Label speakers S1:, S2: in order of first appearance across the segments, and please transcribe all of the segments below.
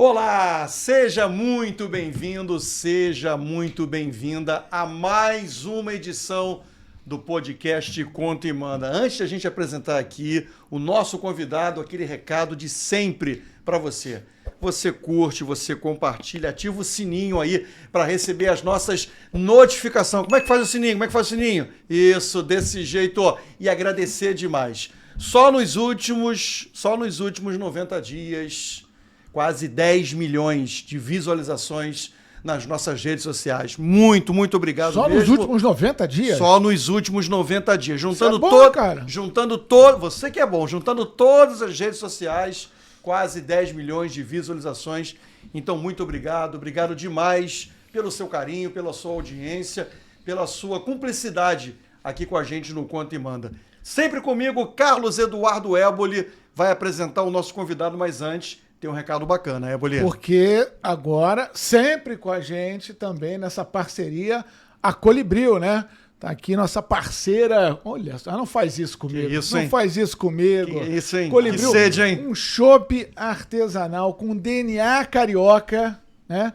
S1: Olá, seja muito bem-vindo, seja muito bem-vinda a mais uma edição do podcast Conta e Manda. Antes de a gente apresentar aqui o nosso convidado, aquele recado de sempre para você. Você curte, você compartilha, ativa o sininho aí para receber as nossas notificações. Como é que faz o sininho? Como é que faz o sininho? Isso, desse jeito, ó. E agradecer demais. Só nos últimos 90 dias... quase 10 milhões de visualizações nas nossas redes sociais. Muito obrigado
S2: Só
S1: mesmo.
S2: nos últimos 90 dias?
S1: Só nos últimos 90 dias. Juntando
S2: cara.
S1: Você que é bom, juntando todas as redes sociais, quase 10 milhões de visualizações. Então, muito obrigado. Obrigado demais pelo seu carinho, pela sua audiência, pela sua cumplicidade aqui com a gente no Conta e Manda. Sempre comigo, Carlos Eduardo Éboli vai apresentar o nosso convidado, mas antes... tem um recado bacana, Éboli.
S2: Porque agora, sempre com a gente também nessa parceria, a Colibril, né? Tá aqui nossa parceira. Olha, não faz isso comigo.
S1: Que isso,
S2: não
S1: hein?
S2: faz isso comigo.
S1: Que isso, hein?
S2: Colibril,
S1: que sede, hein?
S2: Um chopp artesanal com DNA carioca, né?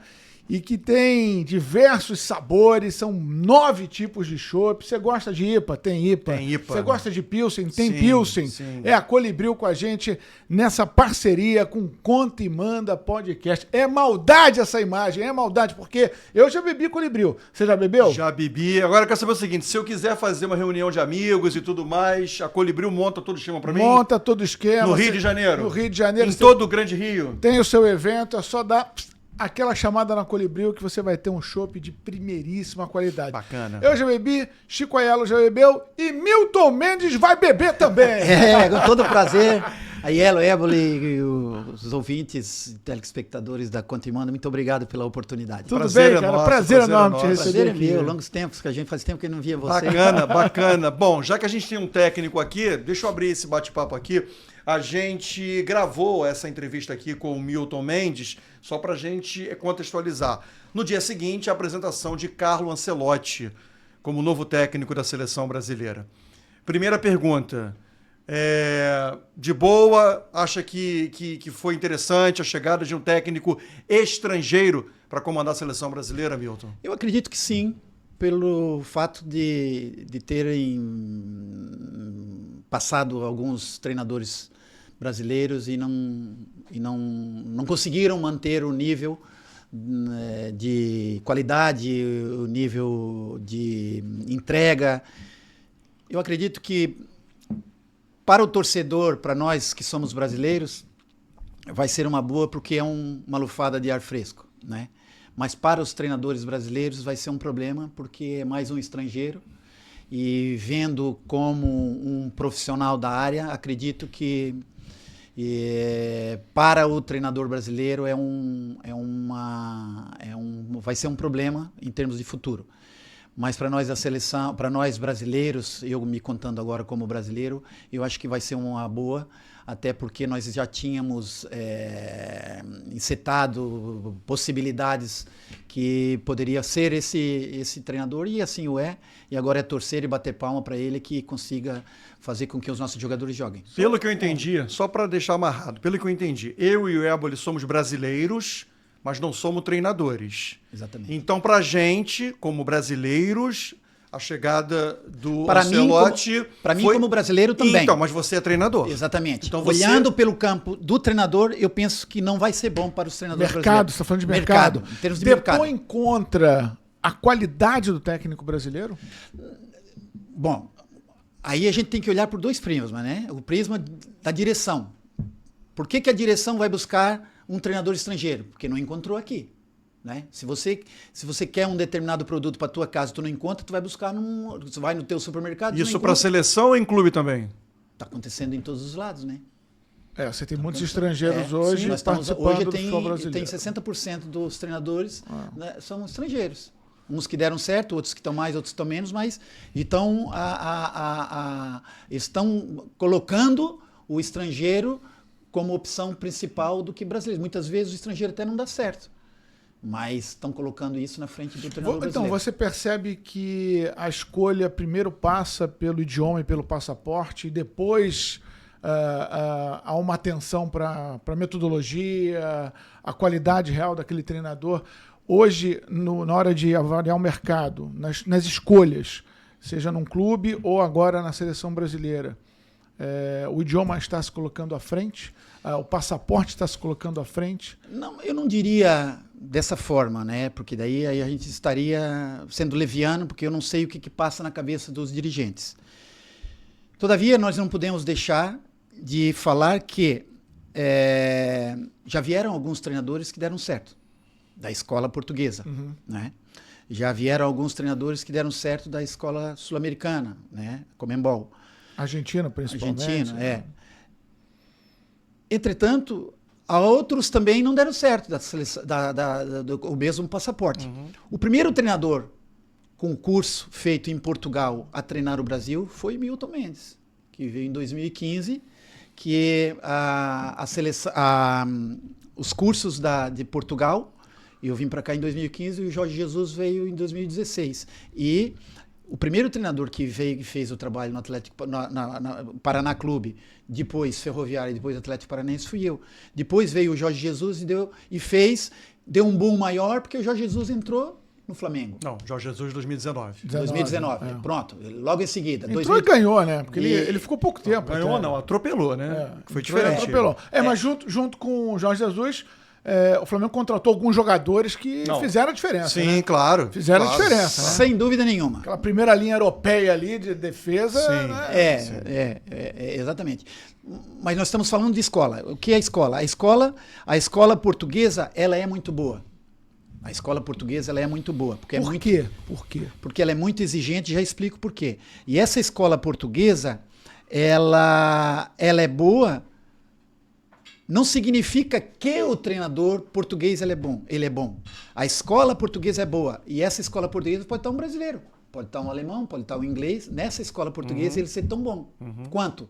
S2: E que tem diversos sabores, são 9 tipos de chopp. Você gosta de IPA? Tem IPA.
S1: Tem IPA.
S2: Você gosta de Pilsen? Tem
S1: Sim,
S2: Pilsen.
S1: sim.
S2: É a Colibril com a gente nessa parceria com Conta e Manda Podcast. É maldade essa imagem, é maldade, porque eu já bebi Colibril. Você já bebeu?
S1: Já bebi. Agora eu quero saber o seguinte, se eu quiser fazer uma reunião de amigos e tudo mais, a Colibril monta todo o esquema pra mim?
S2: Monta todo o esquema.
S1: No Rio de Janeiro?
S2: No Rio de Janeiro.
S1: Em todo o Grande Rio?
S2: Tem o seu evento, é só dar... aquela chamada na Colibril que você vai ter um chopp de primeiríssima qualidade.
S1: Bacana.
S2: Eu já bebi, Chico Aiello já bebeu e Milton Mendes vai beber também.
S3: Com todo prazer. Aiello, Éboli, os ouvintes, telespectadores da Conta e Manda, muito obrigado pela oportunidade.
S2: Tudo
S1: prazer
S2: bem,
S1: é
S2: cara?
S1: nosso,
S2: prazer enorme te
S1: nosso.
S2: receber
S3: Prazer é
S2: aqui.
S3: meu, longos tempos, que a gente faz tempo que não via você.
S1: Bacana. Bom, já que a gente tem um técnico aqui, deixa eu abrir esse bate-papo aqui. A gente gravou essa entrevista aqui com o Milton Mendes, só para a gente contextualizar. No dia seguinte, a apresentação de Carlo Ancelotti como novo técnico da seleção brasileira. Primeira pergunta, de boa, acha que foi interessante a chegada de um técnico estrangeiro para comandar a seleção brasileira, Milton?
S3: Eu acredito que sim, pelo fato de terem passado alguns treinadores brasileiros e não conseguiram manter o nível de qualidade, o nível de entrega. Eu acredito que para o torcedor, para nós que somos brasileiros, vai ser uma boa porque é uma lufada de ar fresco, né? Mas para os treinadores brasileiros vai ser um problema porque é mais um estrangeiro. E vendo como um profissional da área, acredito que para o treinador brasileiro vai ser um problema em termos de futuro. Mas para nós da seleção, para nós brasileiros, eu me contando agora como brasileiro, eu acho que vai ser uma boa, até porque nós já tínhamos encetado possibilidades que poderia ser esse treinador, e assim o é, e agora é torcer e bater palma para ele que consiga fazer com que os nossos jogadores joguem.
S1: Pelo que eu entendi, só para deixar amarrado, pelo que eu entendi, eu e o Éboli somos brasileiros, mas não somos treinadores.
S3: Exatamente.
S1: Então, pra gente, como brasileiros, a chegada do Ancelotti...
S3: Para mim, como brasileiro, também.
S1: Então, mas você é treinador.
S3: Exatamente.
S1: Então,
S3: olhando pelo campo do treinador, eu penso que não vai ser bom para os treinadores
S2: Mercado,
S3: brasileiros.
S2: você está falando de mercado.
S3: Em termos de
S2: Depõe
S3: mercado.
S2: contra a qualidade do técnico brasileiro?
S3: Bom, aí a gente tem que olhar por 2 prismas, né? O prisma da direção. Por que a direção vai buscar um treinador estrangeiro? Porque não encontrou aqui, né? Se você quer um determinado produto para tua casa, tu não encontra, tu vai buscar você vai no teu supermercado.
S1: Isso para seleção ou em clube também?
S3: Tá acontecendo em todos os lados, né?
S2: Você tem muitos estrangeiros hoje
S3: sim,
S2: participando
S3: hoje
S2: do futebol brasileiro.
S3: tem 60% dos treinadores né, são estrangeiros. Uns que deram certo, outros que estão mais, outros que estão menos, mas então estão colocando o estrangeiro como opção principal do que brasileiro. Muitas vezes o estrangeiro até não dá certo, mas estão colocando isso na frente do treinador brasileiro.
S2: Então, você percebe que a escolha primeiro passa pelo idioma e pelo passaporte, e depois há uma atenção para a metodologia, a qualidade real daquele treinador. Hoje, na hora de avaliar o mercado, nas escolhas, seja num clube ou agora na seleção brasileira, o idioma está se colocando à frente, o passaporte está se colocando à frente?
S3: Não, eu não diria dessa forma, né? Porque daí a gente estaria sendo leviano, porque eu não sei o que passa na cabeça dos dirigentes. Todavia, nós não podemos deixar de falar que já vieram alguns treinadores que deram certo, da escola portuguesa, né? Já vieram alguns treinadores que deram certo da escola sul-americana, né? Conmebol.
S2: Argentina, principalmente.
S3: Argentina, Entretanto, há outros também não deram certo do mesmo passaporte. O primeiro treinador com curso feito em Portugal a treinar o Brasil foi Milton Mendes, que veio em 2015, que os cursos de Portugal, eu vim para cá em 2015 e o Jorge Jesus veio em 2016. E o primeiro treinador que veio e fez o trabalho no Atlético Paraná Clube, depois Ferroviária e depois Atlético Paranaense fui eu. Depois veio o Jorge Jesus deu um boom maior porque o Jorge Jesus entrou no Flamengo.
S1: Não, Jorge Jesus 2019.
S3: 2019, pronto. Logo em seguida.
S2: Entrou e ganhou, né? Porque ele ficou pouco tempo.
S1: Ganhou não, atropelou, né? Foi diferente.
S2: Atropelou. Mas junto com o Jorge Jesus, o Flamengo contratou alguns jogadores que fizeram a diferença.
S1: Sim,
S2: né?
S1: claro.
S2: Fizeram a diferença. Né?
S3: Sem dúvida nenhuma.
S2: Aquela primeira linha europeia ali de defesa.
S1: Sim.
S2: Né?
S3: Exatamente. Mas nós estamos falando de escola. O que é a escola? A escola portuguesa, ela é muito boa. A escola portuguesa ela é muito boa. Porque
S2: Por quê? Por quê?
S3: Porque ela é muito exigente, já explico por quê. E essa escola portuguesa, ela é boa, não significa que o treinador português ele é bom. A escola portuguesa é boa. E essa escola portuguesa pode estar um brasileiro, pode estar um alemão, pode estar um inglês. Nessa escola portuguesa ele ser tão bom quanto.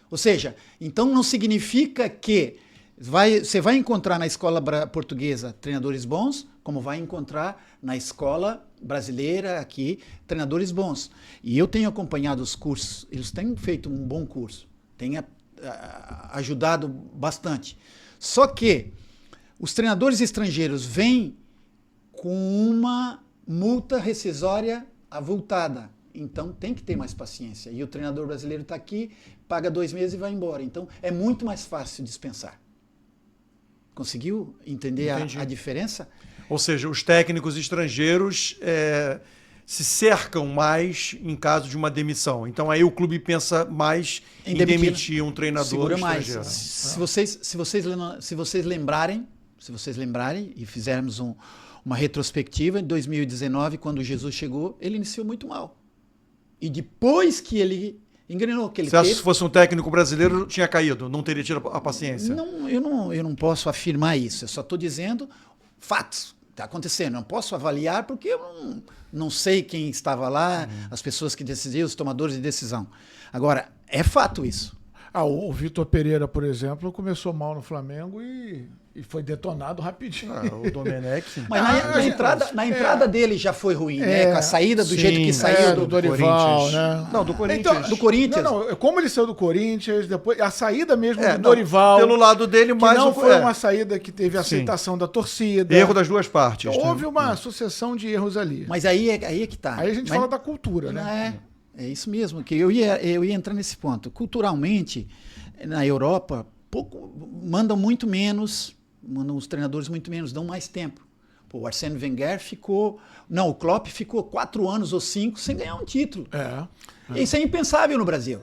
S3: Ou seja, então não significa que você vai encontrar na escola portuguesa treinadores bons, como vai encontrar na escola brasileira aqui treinadores bons. E eu tenho acompanhado os cursos, eles têm feito um bom curso, têm ajudado bastante. Só que os treinadores estrangeiros vêm com uma multa rescisória avultada. Então tem que ter mais paciência. E o treinador brasileiro está aqui, paga 2 meses e vai embora. Então é muito mais fácil dispensar. Conseguiu entender a diferença?
S1: Ou seja, os técnicos estrangeiros se cercam mais em caso de uma demissão. Então aí o clube pensa mais em demitir um treinador estrangeiro.
S3: Se vocês lembrarem e fizermos uma retrospectiva, em 2019, quando Jesus chegou, ele iniciou muito mal. E depois que ele engrenou, que ele
S1: Você acha que se fosse um técnico brasileiro tinha caído, não teria tido a paciência?
S3: Não, eu não posso afirmar isso, eu só estou dizendo fatos. Está acontecendo, não posso avaliar porque eu não sei quem estava lá, as pessoas que decidiam, os tomadores de decisão. Agora, é fato isso.
S2: O Vitor Pereira, por exemplo, começou mal no Flamengo e foi detonado rapidinho.
S1: O Domenech.
S3: Mas na entrada dele já foi ruim, né? Com a saída do jeito que saiu
S2: do Dorival, né?
S1: Não, do Corinthians.
S2: Então,
S3: do Corinthians.
S2: Não, como ele saiu do Corinthians, depois a saída mesmo do Dorival.
S1: Pelo lado dele,
S2: que
S1: mais
S2: não foi uma saída que teve aceitação da torcida.
S1: Erro das duas partes.
S2: Então, houve uma sucessão de erros ali.
S3: Mas aí é que tá.
S2: Aí a gente fala da cultura, né?
S3: É isso mesmo, que eu ia entrar nesse ponto. Culturalmente, na Europa, mandam muito menos, mandam os treinadores muito menos, dão mais tempo. O Arsène Wenger o Klopp ficou 4 anos ou 5 sem ganhar um título. Isso é impensável no Brasil.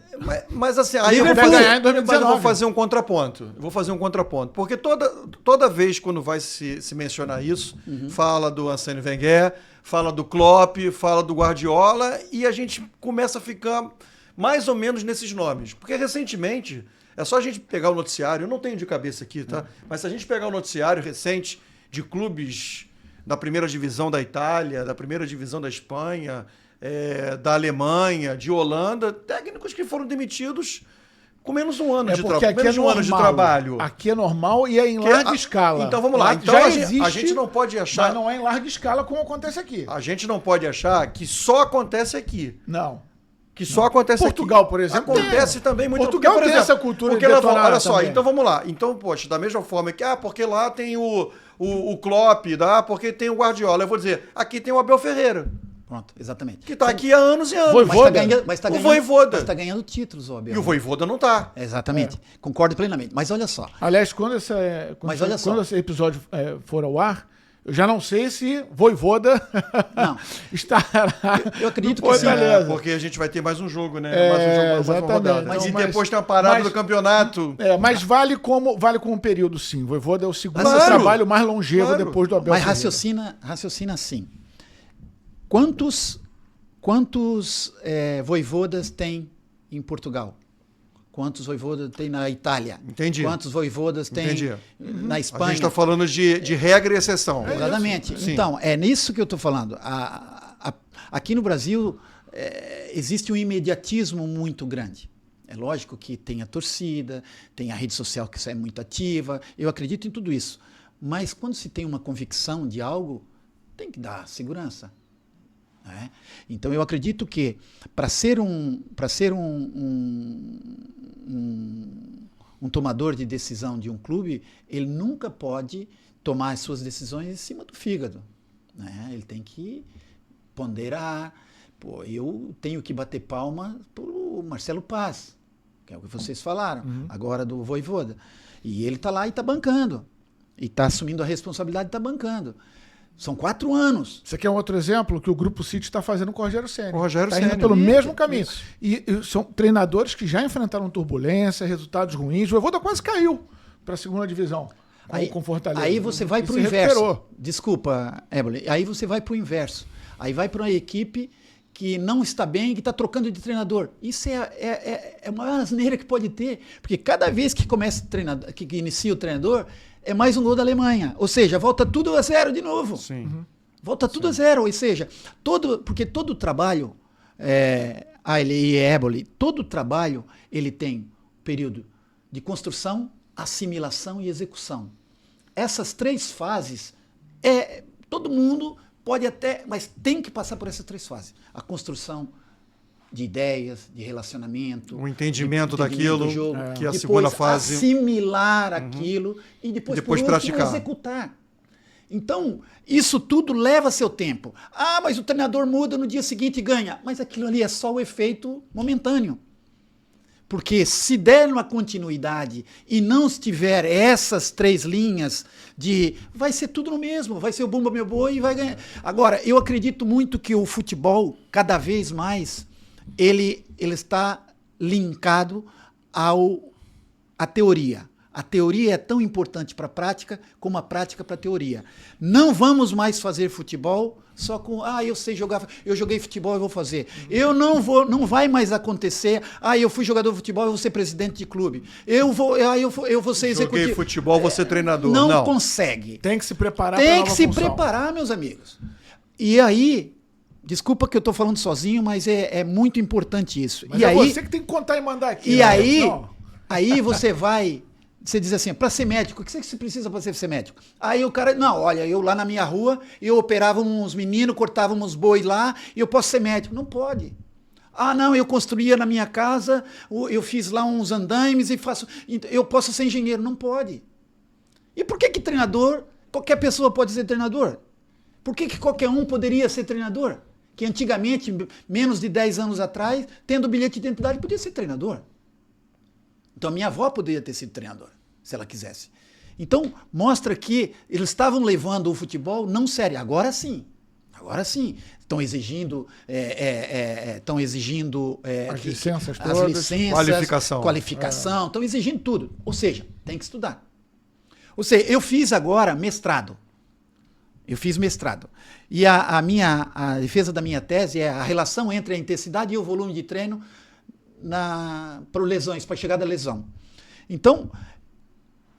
S1: Mas assim, aí eu vou fazer um contraponto. Porque toda vez quando vai se mencionar isso, fala do Arsène Wenger, fala do Klopp, fala do Guardiola, e a gente começa a ficar mais ou menos nesses nomes. Porque recentemente, é só a gente pegar o noticiário, eu não tenho de cabeça aqui, tá? Mas se a gente pegar o noticiário recente de clubes da primeira divisão da Itália, da primeira divisão da Espanha, da Alemanha, de Holanda, técnicos que foram demitidos com menos um ano de trabalho.
S2: Aqui é normal e é em larga escala.
S1: Então vamos lá. Então a gente não pode achar.
S2: Mas não é em larga escala como acontece aqui.
S1: A gente não pode achar que só acontece aqui.
S2: Não.
S1: Que só acontece
S2: Portugal,
S1: aqui.
S2: por exemplo,
S1: Acontece também muito.
S2: Portugal
S1: porque, por
S2: tem
S1: exemplo,
S2: essa cultura
S1: porque
S2: de
S1: lá,
S2: detonar
S1: olha só,
S2: também.
S1: então vamos lá. Então, poxa, da mesma forma que, porque lá tem o Klopp, porque tem o Guardiola. Eu vou dizer, aqui tem o Abel Ferreira,
S3: Pronto, exatamente.
S1: que tá aqui há anos e anos.
S2: Voivoda.
S3: Mas tá
S1: O
S3: ganhando,
S1: Voivoda.
S3: mas tá ganhando títulos, ó, Abel.
S1: E o Voivoda não tá.
S3: Exatamente. Concordo plenamente. Mas olha só.
S2: Aliás, quando esse episódio for ao ar, eu já não sei se Voivoda
S3: Não.
S2: estará.
S3: Eu acredito
S2: no
S3: que sim.
S2: Fortaleza.
S1: Porque a gente vai ter mais um jogo, né?
S2: É,
S1: mais um jogo, mais uma
S2: exatamente.
S1: rodada.
S2: Então,
S1: e
S2: mas-
S1: depois tem uma parada
S2: mas-
S1: do campeonato.
S2: Mas vale como um período, sim. Voivoda é o segundo
S1: Claro.
S2: trabalho mais longevo
S1: Claro.
S2: depois do Abel
S3: Mas
S2: Ferreira.
S3: raciocina assim. Quantos voivodas tem em Portugal? Quantos voivodas tem na Itália?
S1: Entendi.
S3: Quantos voivodas tem
S1: Entendi.
S3: na
S1: A
S3: Espanha?
S1: gente está falando de regra e exceção.
S3: Exatamente.
S1: Sim.
S3: Então, é nisso que eu estou falando. Aqui no Brasil existe um imediatismo muito grande. É lógico que tem a torcida, tem a rede social que é muito ativa, eu acredito em tudo isso. Mas quando se tem uma convicção de algo, tem que dar segurança. Né? Então eu acredito que para ser um tomador de decisão de um clube, ele nunca pode tomar as suas decisões em cima do fígado. Né? Ele tem que ponderar. Pô, eu tenho que bater palma pro Marcelo Paz, que é o que vocês falaram, agora do Voivoda. E ele está lá e está bancando. E está assumindo a responsabilidade e está bancando. São 4 anos.
S2: Isso aqui é um outro exemplo que o Grupo City está fazendo com o Rogério Ceni.
S1: O Rogério
S2: Está indo
S1: Ceni.
S2: pelo
S1: Isso,
S2: mesmo caminho.
S1: isso.
S2: E são treinadores que já enfrentaram turbulência, resultados ruins. O Voivoda quase caiu para a segunda divisão com Fortaleza.
S3: Aí você vai
S2: E
S3: para o
S2: se
S3: inverso.
S2: recuperou.
S3: Desculpa, Ébole. Aí você vai para o inverso. Aí vai para uma equipe que não está bem e que está trocando de treinador. Isso é a maior asneira que pode ter. Porque cada vez que começa treinador, que inicia o treinador, é mais um gol da Alemanha. Ou seja, volta tudo a zero de novo.
S1: Sim.
S3: Volta tudo a zero. Ou seja, porque todo trabalho, e Ébole, todo trabalho ele tem período de construção, assimilação e execução. Essas 3 fases, todo mundo pode até, mas tem que passar por essas 3 fases. A construção de ideias, de relacionamento,
S1: O entendimento
S3: de
S1: daquilo,
S3: do jogo,
S1: que é a
S3: depois
S1: segunda fase.
S3: assimilar aquilo e depois por último,
S1: praticar.
S3: executar. Então, isso tudo leva seu tempo. Ah, mas o treinador muda no dia seguinte e ganha. Mas aquilo ali é só o efeito momentâneo. Porque se der uma continuidade e não tiver essas 3 linhas vai ser tudo no mesmo, vai ser o bumba meu boi e vai ganhar. Agora, eu acredito muito que o futebol, cada vez mais, ele está linkado à teoria. A teoria é tão importante para a prática como a prática para a teoria. Não vamos mais fazer futebol só com, eu sei jogar, eu joguei futebol, eu vou fazer. Não vai mais acontecer, eu fui jogador de futebol, eu vou ser presidente de clube. Eu vou ser executivo.
S1: Joguei futebol, vou ser treinador.
S3: Não consegue.
S2: Tem que se preparar
S3: Tem
S2: pra
S3: que
S2: nova
S3: se
S2: função.
S3: preparar, meus amigos. E aí, desculpa que eu estou falando sozinho, mas é muito importante isso.
S2: Mas
S3: e aí,
S2: você que tem que contar e mandar aqui.
S3: e
S2: né?
S3: aí,
S2: Não.
S3: aí você diz assim, para ser médico, o que você precisa para ser médico? Aí o cara, não, olha, eu lá na minha rua, eu operava uns meninos, cortava uns boi lá, e eu posso ser médico. Não pode. Não, eu construía na minha casa, eu fiz lá uns andaimes e eu posso ser engenheiro. Não pode. E por que treinador, qualquer pessoa pode ser treinador? Por que qualquer um poderia ser treinador? Que antigamente, menos de 10 anos atrás, tendo bilhete de identidade, podia ser treinador. Então, a minha avó poderia ter sido treinadora, se ela quisesse. Então, mostra que eles estavam levando o futebol não sério. Agora sim. Estão exigindo,
S2: As licenças
S3: as
S2: todas.
S3: licenças, qualificação, estão exigindo tudo. Ou seja, tem que estudar. Ou seja, eu fiz agora mestrado. E a defesa da minha tese é a relação entre a intensidade e o volume de treino para chegar da lesão. Então,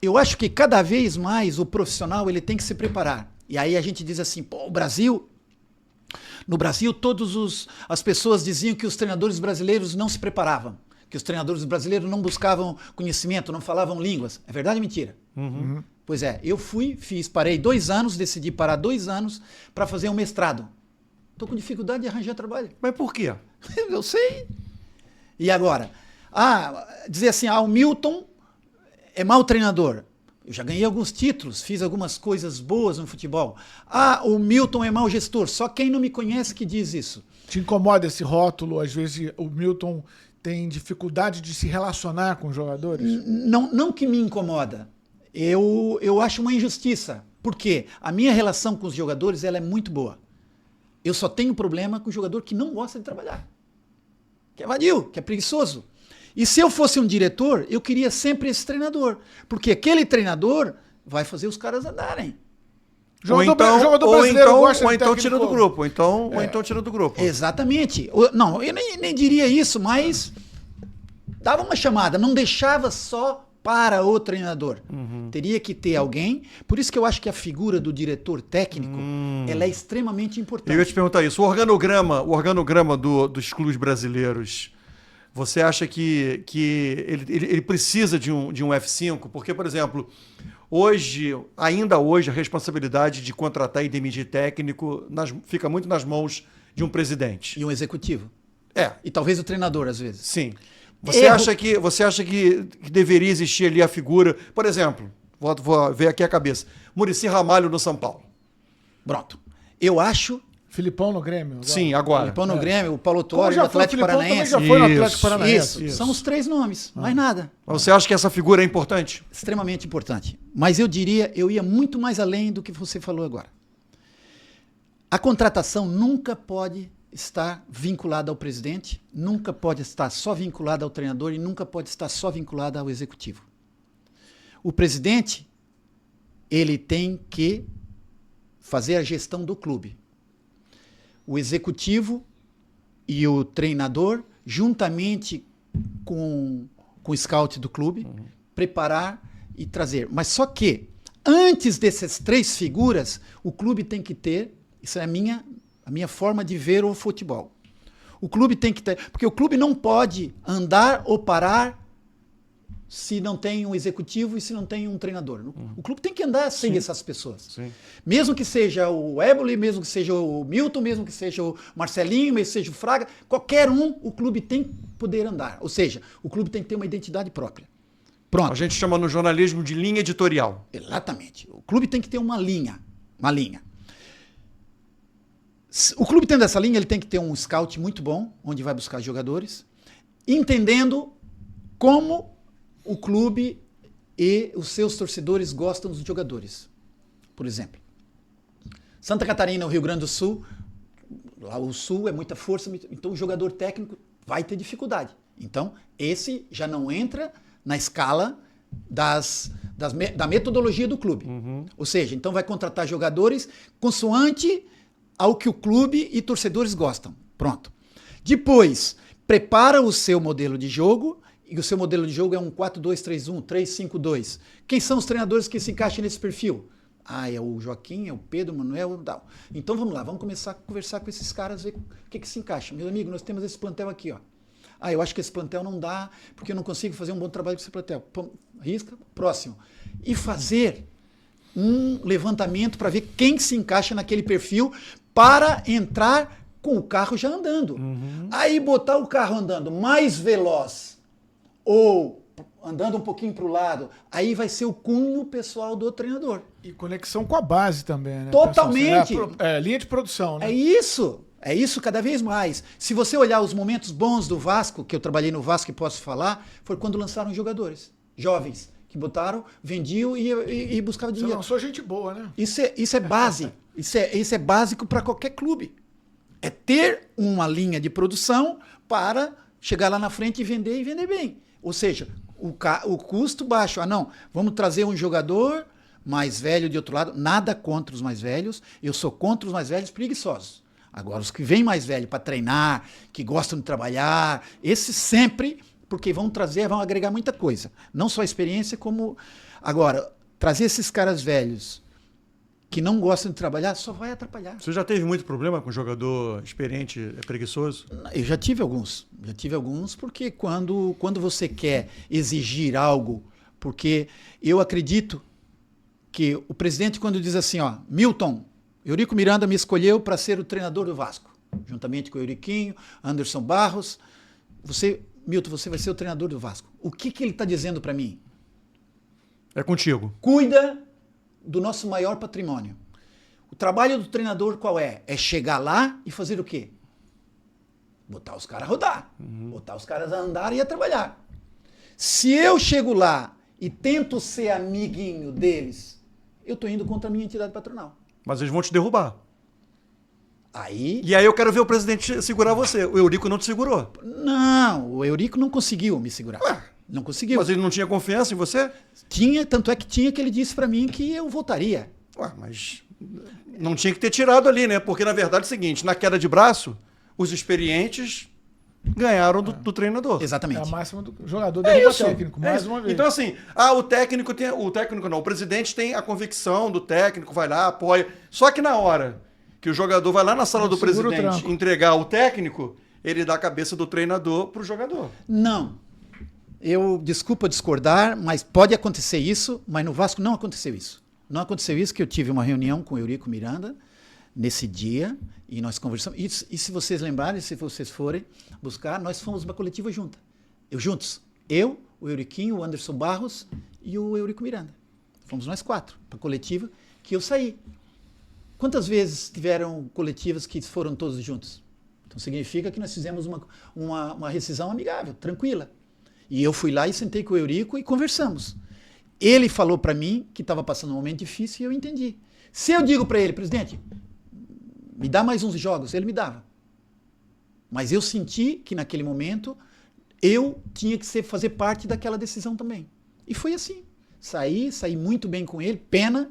S3: eu acho que cada vez mais o profissional ele tem que se preparar. E aí a gente diz assim, no Brasil as pessoas diziam que os treinadores brasileiros não se preparavam, que os treinadores brasileiros não buscavam conhecimento, não falavam línguas. É verdade ou mentira?
S1: Uhum.
S3: Pois é, eu parei 2 anos, decidi parar 2 anos para fazer um mestrado. Estou com dificuldade de arranjar trabalho.
S1: Mas por quê?
S3: Eu sei. E agora? Dizer assim, o Milton é mau treinador. Eu já ganhei alguns títulos, fiz algumas coisas boas no futebol. O Milton é mau gestor. Só quem não me conhece que diz isso.
S2: Te incomoda esse rótulo? Às vezes o Milton tem dificuldade de se relacionar com os jogadores?
S3: Não que me incomoda. Eu acho uma injustiça. Por quê? A minha relação com os jogadores ela é muito boa. Eu só tenho problema com o jogador que não gosta de trabalhar. Que é vadio, que é preguiçoso. E se eu fosse um diretor, eu queria sempre esse treinador. Porque aquele treinador vai fazer os caras andarem.
S2: Jogador brasileiro gosta de
S1: ou então
S2: técnico.
S1: tira do grupo. Ou então tira do grupo.
S3: Exatamente. Não, eu nem diria isso, mas dava uma chamada. Não deixava só para o treinador. Teria que ter alguém. Por isso que eu acho que a figura do diretor técnico ela é extremamente importante.
S1: Eu ia te perguntar isso. O organograma dos clubes brasileiros, você acha que ele precisa de um F5? Porque, por exemplo, ainda hoje, a responsabilidade de contratar e demitir técnico fica muito nas mãos de um presidente.
S3: E um executivo.
S1: É.
S3: E talvez o treinador, às vezes.
S1: Sim. Você acha que deveria existir ali a figura... Por exemplo, vou ver aqui a cabeça. Muricy Ramalho no São Paulo.
S3: Pronto. Eu acho...
S2: Filipão no Grêmio. Agora.
S1: Sim, agora.
S3: Filipão no Grêmio, o Paulo Torre
S2: no
S3: no Atlético Paranaense.
S2: Já foi no Atlético Paranaense.
S3: Isso. São os 3 nomes, mais nada.
S1: Mas você acha que essa figura é importante?
S3: Extremamente importante. Mas eu ia muito mais além do que você falou agora. A contratação nunca pode estar vinculada ao presidente, nunca pode estar só vinculada ao treinador e nunca pode estar só vinculada ao executivo. O presidente, ele tem que fazer a gestão do clube. O executivo e o treinador, juntamente com o scout do clube, preparar e trazer. Mas só que, antes dessas 3 figuras, o clube tem que ter, isso é a minha forma de ver o futebol. O clube tem que ter, porque o clube não pode andar ou parar se não tem um executivo e se não tem um treinador. O clube tem que andar sem essas pessoas.
S1: Sim.
S3: Mesmo que seja o Éboli, mesmo que seja o Milton, mesmo que seja o Marcelinho, mesmo que seja o Fraga, qualquer o clube tem que poder andar. Ou seja, o clube tem que ter uma identidade própria. Pronto.
S1: A gente chama no jornalismo de linha editorial.
S3: Exatamente. O clube tem que ter uma linha. O clube tendo essa linha, ele tem que ter um scout muito bom, onde vai buscar jogadores, entendendo como o clube e os seus torcedores gostam dos jogadores. Por exemplo, Santa Catarina, o Rio Grande do Sul, lá o Sul é muita força, então o jogador técnico vai ter dificuldade. Então, esse já não entra na escala da metodologia do clube. Ou seja, então vai contratar jogadores consoante ao que o clube e torcedores gostam. Pronto. Depois, prepara o seu modelo de jogo, e o seu modelo de jogo é um 4-2-3-1, 3-5-2. Quem são os treinadores que se encaixam nesse perfil? É o Joaquim, é o Pedro, o Manuel, tal. Então vamos lá, vamos começar a conversar com esses caras, ver o que se encaixa. Meu amigo, nós temos esse plantel aqui, ó. Eu acho que esse plantel não dá, porque eu não consigo fazer um bom trabalho com esse plantel. Risca, próximo. E fazer um levantamento para ver quem se encaixa naquele perfil para entrar com o carro já andando. Aí botar o carro andando mais veloz ou andando um pouquinho para o lado, aí vai ser o cunho pessoal do treinador.
S2: E conexão com a base também, né?
S3: Totalmente.
S2: Linha de produção, né?
S3: É isso cada vez mais. Se você olhar os momentos bons do Vasco, que eu trabalhei no Vasco e posso falar, foi quando lançaram jogadores jovens, que botaram, vendiam e buscavam dinheiro.
S2: Você lançou gente boa, né?
S3: Isso é base. Isso é básico para qualquer clube. É ter uma linha de produção para chegar lá na frente e vender bem. Ou seja, o custo baixo. Vamos trazer um jogador mais velho de outro lado. Nada contra os mais velhos. Eu sou contra os mais velhos preguiçosos. Agora, os que vêm mais velhos para treinar, que gostam de trabalhar, esses sempre, porque vão agregar muita coisa. Não só a experiência, como... Agora, trazer esses caras velhos que não gostam de trabalhar, só vai atrapalhar.
S1: Você já teve muito problema com jogador experiente, preguiçoso?
S3: Eu já tive alguns. Porque quando você quer exigir algo, porque eu acredito que o presidente, quando diz assim, Milton, Eurico Miranda me escolheu para ser o treinador do Vasco, juntamente com o Euriquinho, Anderson Barros, você Milton, você vai ser o treinador do Vasco. O que ele está dizendo para mim?
S1: É contigo.
S3: Cuida do nosso maior patrimônio. O trabalho do treinador qual é? É chegar lá e fazer o quê? Botar os caras a rodar. Botar os caras a andar e a trabalhar. Se eu chego lá e tento ser amiguinho deles, eu estou indo contra a minha entidade patronal.
S1: Mas eles vão te derrubar.
S3: Aí...
S1: E aí eu quero ver o presidente segurar você. O Eurico não te segurou.
S3: Não, o Eurico não conseguiu me segurar.
S1: Ué,
S3: não conseguiu.
S1: mas ele não tinha confiança em você?
S3: Tinha, tanto é que tinha que ele disse para mim que eu voltaria.
S1: Ué, mas não tinha que ter tirado ali, né? Porque na verdade é o seguinte, na queda de braço, os experientes ganharam do treinador.
S3: Exatamente.
S2: É a máxima do jogador
S1: É
S2: derruba
S1: isso.
S2: técnico, mais uma vez.
S1: Então, assim, o presidente tem a convicção do técnico, vai lá, apoia. Só que na hora que o jogador vai lá na sala do
S2: segura o
S1: presidente
S2: tranco.
S1: entregar o técnico, ele dá a cabeça do treinador pro jogador.
S3: Não. Eu, desculpa discordar, mas pode acontecer isso, mas no Vasco não aconteceu isso. Não aconteceu isso, que eu tive uma reunião com o Eurico Miranda nesse dia e nós conversamos. E se vocês lembrarem, se vocês forem buscar, nós fomos uma coletiva juntos. Eu, o Euriquinho, o Anderson Barros e o Eurico Miranda. Fomos nós 4 para a coletiva que eu saí. Quantas vezes tiveram coletivas que foram todos juntos? Então significa que nós fizemos uma rescisão amigável, tranquila. E eu fui lá e sentei com o Eurico e conversamos. Ele falou para mim que estava passando um momento difícil e eu entendi. Se eu digo para ele, presidente, me dá mais uns jogos, ele me dava. Mas eu senti que naquele momento eu tinha que fazer parte daquela decisão também. E foi assim. Saí muito bem com ele. Pena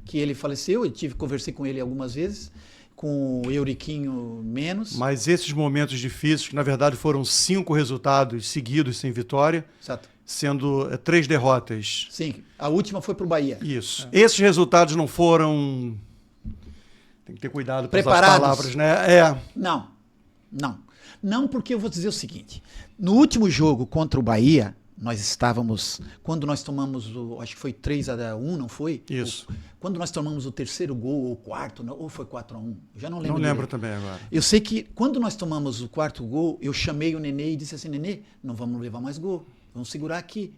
S3: que ele faleceu, conversei com ele algumas vezes, com o Euriquinho menos.
S1: Mas esses momentos difíceis, que na verdade foram 5 resultados seguidos sem vitória,
S3: Exato.
S1: sendo 3 derrotas.
S3: Sim, a última foi pro Bahia.
S1: Isso. Esses resultados não foram... Tem que ter cuidado com as
S3: Preparados.
S1: palavras, né?
S3: Não, porque eu vou dizer o seguinte. No último jogo contra o Bahia, nós estávamos... Quando nós tomamos acho que foi 3-1, não foi?
S1: Isso.
S3: Quando nós tomamos o terceiro gol, ou o quarto, ou foi 4-1, eu já não lembro.
S1: Não lembro
S3: direito.
S1: também agora.
S3: Eu sei que quando nós tomamos o quarto gol, eu chamei o Nenê e disse assim, Nenê, não vamos levar mais gol, vamos segurar aqui.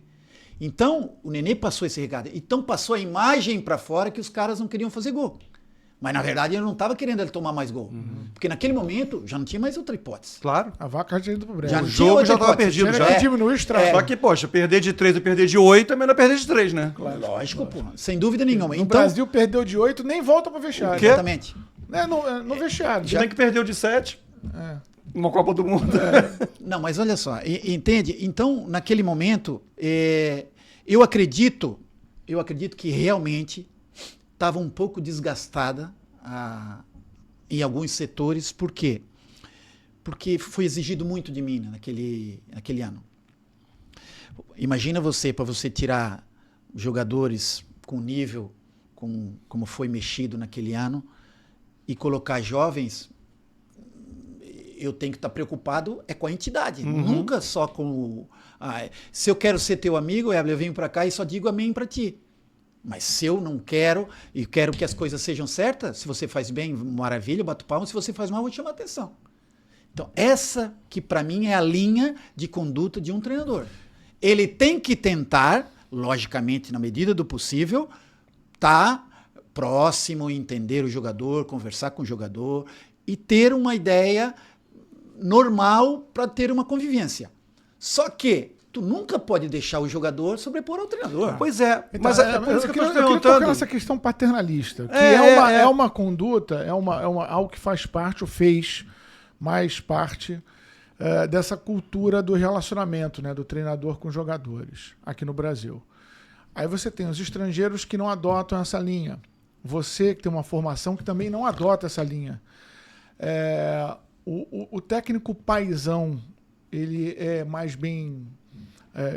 S3: Então, o Nenê passou esse recado. Então, passou a imagem para fora que os caras não queriam fazer gol. Mas, na verdade, eu não estava querendo ele tomar mais gol. Porque naquele momento, já não tinha mais outra hipótese.
S1: Claro.
S2: A vaca tinha ido pro breve.
S3: Já
S1: O
S3: não
S1: jogo
S3: tinha outra
S1: já estava
S3: hipótese.
S1: perdido.
S2: Tinha
S1: Já.
S2: que diminuir o estrago.
S1: Só que, poxa, perder de 3 e perder de 8 também não é perder de 3, né?
S3: Lógico, pô. Sem dúvida nenhuma.
S2: No
S3: Então,
S2: Brasil perdeu de 8, nem volta pro vestiário.
S1: quê?
S3: exatamente.
S2: No vestiário.
S1: Já nem que perdeu de 7
S2: É.
S1: numa Copa do Mundo.
S3: Não, mas olha só, entende? Então, naquele momento, eu acredito que realmente estava um pouco desgastada em alguns setores. Por quê? Porque foi exigido muito de mim, né, naquele ano. Imagina para você tirar jogadores com nível, como foi mexido naquele ano, e colocar jovens, eu tenho que estar preocupado com a entidade, nunca só com se eu quero ser teu amigo, eu venho para cá e só digo amém para ti. Mas se eu não quero, e quero que as coisas sejam certas, se você faz bem, maravilha, eu bato palma, se você faz mal, eu vou te chamar a atenção. Então, essa que para mim é a linha de conduta de um treinador. Ele tem que tentar, logicamente, na medida do possível, estar próximo, entender o jogador, conversar com o jogador e ter uma ideia normal para ter uma convivência. Só que tu nunca pode deixar o jogador sobrepor ao treinador.
S1: Pois é.
S2: Então,
S1: Mas é por isso que eu estou
S2: queria tocar
S1: perguntando.
S2: nessa questão paternalista, que
S1: É.
S2: é uma conduta, algo que faz parte, ou fez mais parte dessa cultura do relacionamento, né, do treinador com os jogadores aqui no Brasil. Aí você tem os estrangeiros que não adotam essa linha. Você que tem uma formação que também não adota essa linha. O técnico paizão, ele é mais bem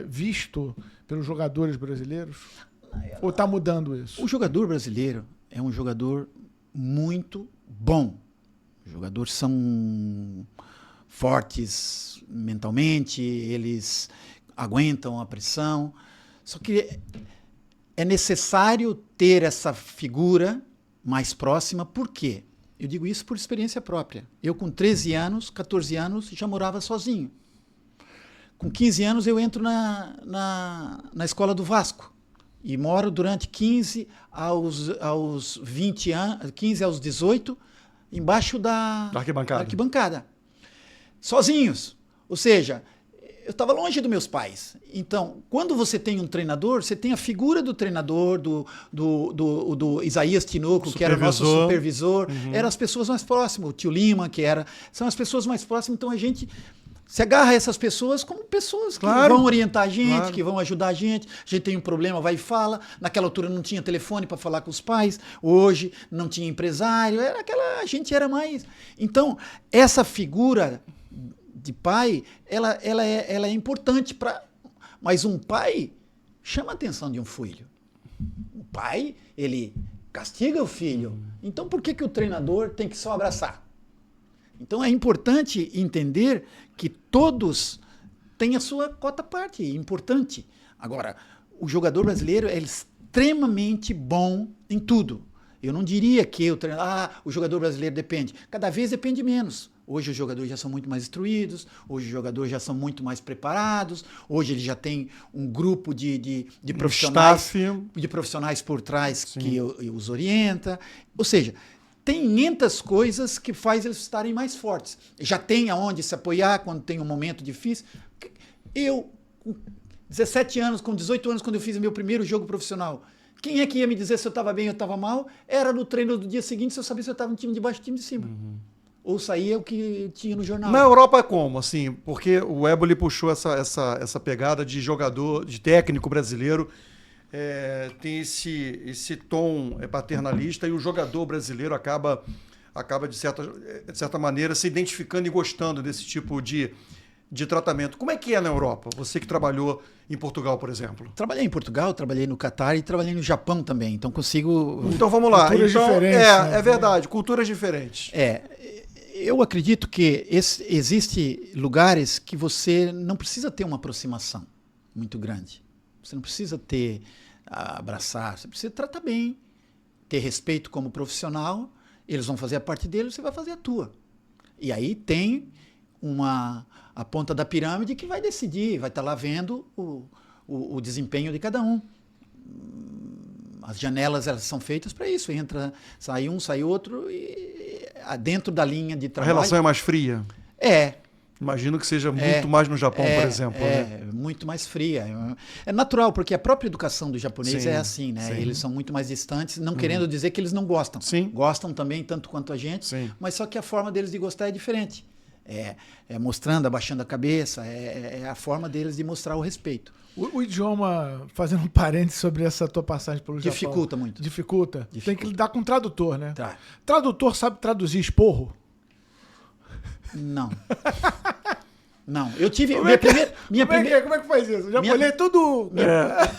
S2: visto pelos jogadores brasileiros? Ou está mudando isso?
S3: O jogador brasileiro é um jogador muito bom. Os jogadores são fortes mentalmente, eles aguentam a pressão. Só que é necessário ter essa figura mais próxima. Por quê? Eu digo isso por experiência própria. Eu com 13 anos, 14 anos, já morava sozinho. com 15 anos eu entro na escola do Vasco e moro durante 15 aos 20 anos, 15 aos 18, embaixo da arquibancada. Sozinhos. Ou seja, eu estava longe dos meus pais. Então, quando você tem um treinador, você tem a figura do treinador, do Isaías Tinoco, que era o nosso supervisor, eram as pessoas mais próximas, o tio Lima, são as pessoas mais próximas, então a gente se agarra a essas pessoas como pessoas que vão orientar a gente, que vão ajudar a gente tem um problema, vai e fala. Naquela altura não tinha telefone para falar com os pais, hoje não tinha empresário, a gente era mais... Então, essa figura de pai, ela é importante mas um pai chama a atenção de um filho. O pai, ele castiga o filho. Então, por que o treinador tem que só abraçar? Então, é importante entender que todos têm a sua cota parte, importante. Agora, o jogador brasileiro é extremamente bom em tudo. Eu não diria que o jogador brasileiro depende. Cada vez depende menos. Hoje os jogadores já são muito mais instruídos, hoje os jogadores já são muito mais preparados, hoje ele já tem um grupo de profissionais por trás que os orienta. Ou seja, tem 500 coisas que faz eles estarem mais fortes. Já tem aonde se apoiar quando tem um momento difícil. Eu, com 17 anos, com 18 anos, quando eu fiz meu primeiro jogo profissional, quem é que ia me dizer se eu estava bem ou estava mal? Era no treino do dia seguinte, se eu sabia se eu estava no time de baixo ou no time de cima. Ou saía o que tinha no jornal.
S1: Na Europa como, assim? Porque o Éboli puxou essa pegada de jogador, de técnico brasileiro, tem esse tom paternalista, e o jogador brasileiro acaba de certa maneira se identificando e gostando desse tipo de tratamento. Como é que é na Europa? Você que trabalhou em Portugal, por exemplo.
S3: Trabalhei em Portugal, trabalhei no Catar e trabalhei no Japão também. Então consigo...
S1: Então vamos lá.
S2: Culturas diferentes.
S1: É verdade, culturas diferentes.
S3: Eu acredito que existe lugares que você não precisa ter uma aproximação muito grande. Você não precisa abraçar, você precisa tratar bem, ter respeito como profissional. Eles vão fazer a parte deles, você vai fazer a tua. E aí tem a ponta da pirâmide que vai decidir, vai estar lá vendo o desempenho de cada um. As janelas, elas são feitas para isso. Sai um, sai outro, e dentro da linha de trabalho...
S1: A relação é mais fria?
S3: É.
S1: Imagino que seja muito mais no Japão, por exemplo.
S3: Muito mais fria. É natural, porque a própria educação do japonês é assim, né?
S1: Sim.
S3: Eles são muito mais distantes, não querendo dizer que eles não gostam.
S1: Sim.
S3: Gostam também, tanto quanto a gente, mas só que a forma deles de gostar é diferente. Mostrando, abaixando a cabeça, é a forma deles de mostrar o respeito.
S2: O idioma, fazendo um parênteses sobre essa tua passagem pelo Japão...
S3: Dificulta muito.
S2: Dificulta. Tem que lidar com tradutor, né?
S3: Tá.
S2: Tradutor sabe traduzir esporro?
S3: Não. Não. Eu tive...
S2: Como é que faz isso? O japonês é tudo...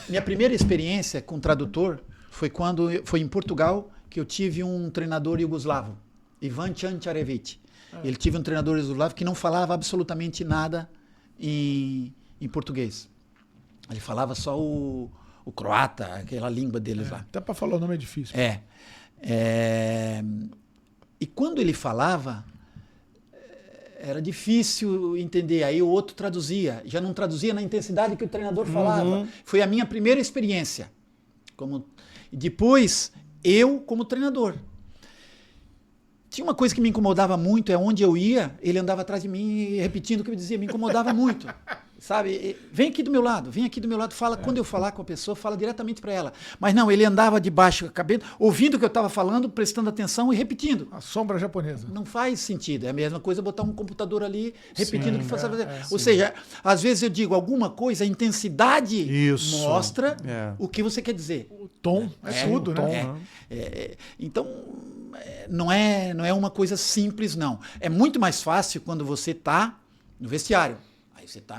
S3: Minha primeira experiência com tradutor foi em Portugal, que eu tive um treinador iugoslavo, Ivan Cancarevic. Ele tive um treinador iugoslavo que não falava absolutamente nada em português. Ele falava só o croata, aquela língua deles lá.
S2: Até para falar o nome é difícil.
S3: E quando ele falava, era difícil entender. Aí o outro traduzia. Já não traduzia na intensidade que o treinador falava. Foi a minha primeira experiência. Depois, eu como treinador. Tinha uma coisa que me incomodava muito, onde eu ia, ele andava atrás de mim repetindo o que eu dizia, me incomodava muito. Sabe? Vem aqui do meu lado, fala. Quando eu falar com a pessoa, fala diretamente para ela. Mas não, ele andava de baixo, ouvindo o que eu estava falando, prestando atenção e repetindo.
S2: A sombra japonesa.
S3: Não faz sentido. É a mesma coisa botar um computador ali repetindo o que você fazer. Ou seja, às vezes eu digo alguma coisa, a intensidade mostra o que você quer dizer.
S2: O tom é tudo, né?
S3: Então, não é uma coisa simples, não. É muito mais fácil quando você está no vestiário. Aí você está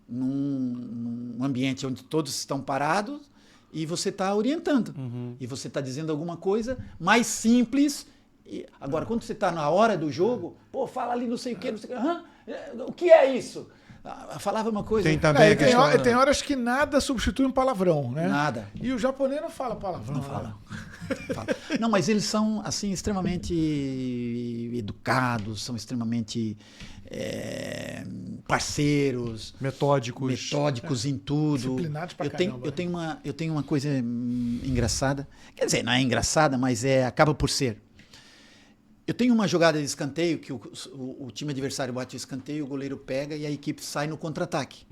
S3: num ambiente onde todos estão parados e você está orientando. E você está dizendo alguma coisa mais simples. Agora, quando você está na hora do jogo, fala ali não sei o quê, não sei o quê. O que é isso? Falava uma coisa.
S2: Tem horas que nada substitui um palavrão, né?
S3: Nada.
S2: E o japonês não fala palavrão.
S3: Não fala. Não, mas eles são assim extremamente educados, são extremamente parceiros, metódicos em tudo.
S2: Disciplinados pra caramba,
S3: eu tenho uma coisa engraçada. Quer dizer, não é engraçada, mas acaba por ser. Eu tenho uma jogada de escanteio que o time adversário bate o escanteio, o goleiro pega e a equipe sai no contra-ataque.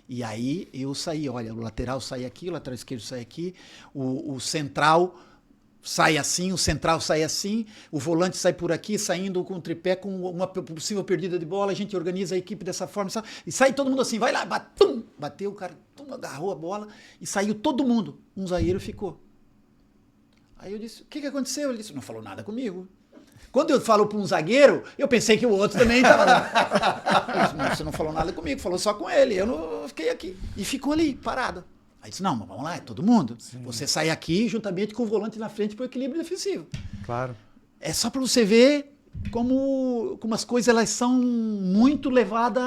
S3: E aí eu saí, olha, o lateral sai aqui, o lateral esquerdo sai aqui, o central sai assim, o central sai assim, o volante sai por aqui, saindo com o tripé, com uma possível perdida de bola, a gente organiza a equipe dessa forma, sabe? E sai todo mundo assim, vai lá, bateu, o cara agarrou a bola e saiu todo mundo. Um zagueiro ficou. Aí eu disse, o que aconteceu? Ele disse, não falou nada comigo. Quando eu falo para um zagueiro, eu pensei que o outro também estava lá. Você não falou nada comigo, falou só com ele. Eu fiquei aqui. E ficou ali, parado. Aí disse, não, mas vamos lá, é todo mundo. Sim. Você sai aqui juntamente com o volante na frente para o equilíbrio defensivo.
S1: Claro.
S3: É só para você ver como as coisas elas são muito levadas...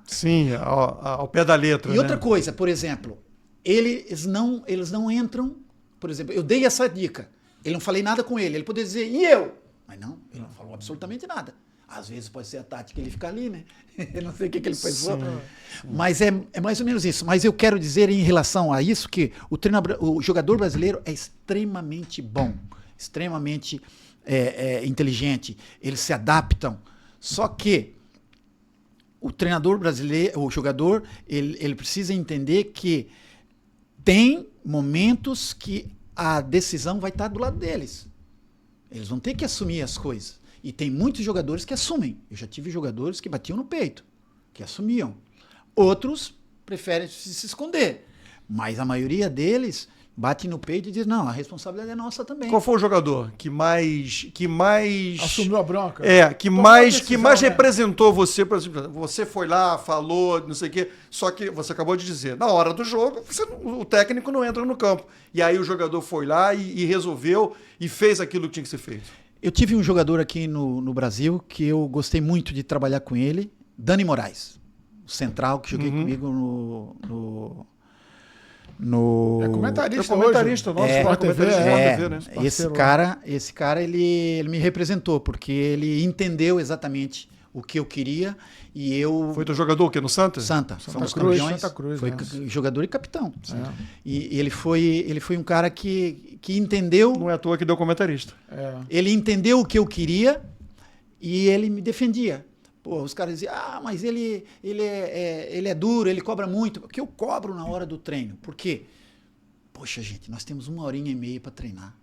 S1: Sim, ao pé da letra.
S3: E outra coisa, por exemplo, eles não entram... Por exemplo, eu dei essa dica. Eu não falei nada com ele. Ele poderia dizer, e eu? Mas não, ele não falou absolutamente nada. Às vezes pode ser a tática ele ficar ali, né? Eu não sei o que ele pensou. Mas é mais ou menos isso. Mas eu quero dizer em relação a isso que o jogador brasileiro é extremamente bom, extremamente inteligente. Eles se adaptam. Só que o treinador brasileiro, o jogador, ele precisa entender que tem momentos que a decisão vai estar do lado deles. Eles vão ter que assumir as coisas. E tem muitos jogadores que assumem. Eu já tive jogadores que batiam no peito, que assumiam. Outros preferem se esconder. Mas a maioria deles bate no peito e diz, não, a responsabilidade é nossa também.
S1: Qual foi o jogador que mais
S2: assumiu a bronca?
S1: Que mais representou você? Por exemplo, você foi lá, falou, não sei o quê, só que você acabou de dizer, na hora do jogo, o técnico não entra no campo. E aí o jogador foi lá e resolveu e fez aquilo que tinha que ser feito.
S3: Eu tive um jogador aqui no Brasil que eu gostei muito de trabalhar com ele, Dani Moraes, o central que joguei comigo
S2: É comentarista
S1: nosso Sport TV, né?
S3: Esse cara ele me representou, porque ele entendeu exatamente o que eu queria e eu...
S1: Foi teu jogador o quê? No Santa?
S3: Santa Cruz,
S2: campeões. Santa Cruz,
S3: foi jogador e capitão. E ele foi um cara que entendeu...
S1: Não é à toa que deu comentarista.
S3: Ele entendeu o que eu queria e ele me defendia. Pô, os caras diziam, mas ele é duro, ele cobra muito. Porque eu cobro na hora do treino. Por quê? Poxa, gente, nós temos 1h30 para treinar.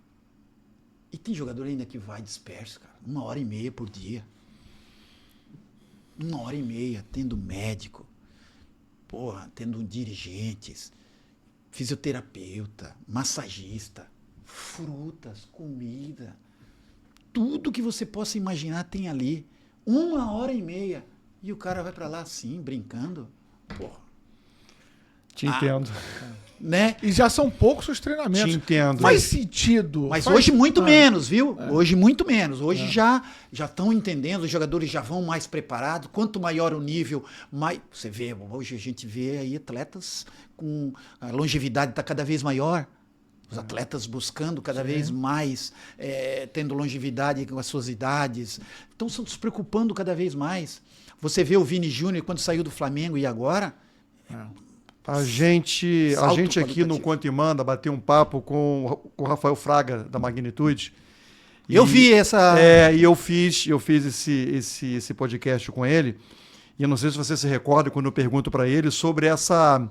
S3: E tem jogador ainda que vai disperso, cara. 1h30 por dia. 1h30, tendo médico, tendo dirigentes, fisioterapeuta, massagista, frutas, comida. Tudo que você possa imaginar tem ali. 1h30. E o cara vai pra lá assim, brincando.
S1: Te entendo.
S3: Né?
S2: E já são poucos os treinamentos.
S1: Te entendo.
S2: Faz sentido.
S3: Mas hoje muito menos, viu? Hoje muito menos. Hoje já estão entendendo, os jogadores já vão mais preparados. Quanto maior o nível, mais... Você vê, hoje a gente vê aí atletas com... A longevidade está cada vez maior. Os atletas buscando cada vez mais, tendo longevidade com as suas idades. Estão se preocupando cada vez mais. Você vê o Vini Júnior quando saiu do Flamengo e agora...
S1: A gente aqui no Conta e Manda bateu um papo com o Rafael Fraga, da Magnitude.
S3: Eu vi essa...
S1: E eu fiz esse podcast com ele. E eu não sei se você se recorda quando eu pergunto para ele sobre essa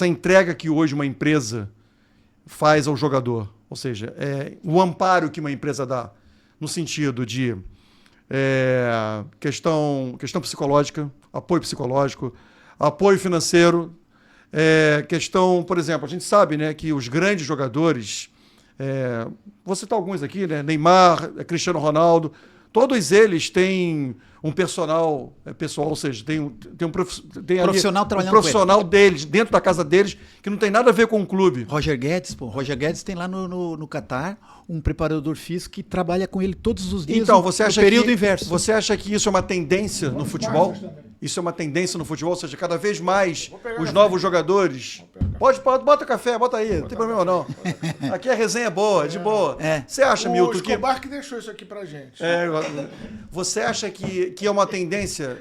S1: entrega que hoje uma empresa faz ao jogador. Ou seja, o amparo que uma empresa dá no sentido de questão psicológica, apoio psicológico, apoio financeiro, questão, por exemplo, a gente sabe, né, que os grandes jogadores, vou citar alguns aqui, né, Neymar, Cristiano Ronaldo, todos eles têm um pessoal, ou seja, tem um
S3: profissional trabalhando
S1: profissional deles, dentro da casa deles, que não tem nada a ver com o clube.
S3: Roger Guedes tem lá no Catar um preparador físico que trabalha com ele todos os dias.
S1: Então, você acha
S3: período inverso.
S1: Você acha que isso é uma tendência no futebol? Isso é uma tendência no futebol, ou seja, cada vez mais os novos jogadores Pode, bota café, bota aí, não tem problema não. Aqui a resenha é boa, de boa. Você acha, Milton, que...
S2: O Escobar que deixou isso aqui pra gente.
S1: Você acha que é uma tendência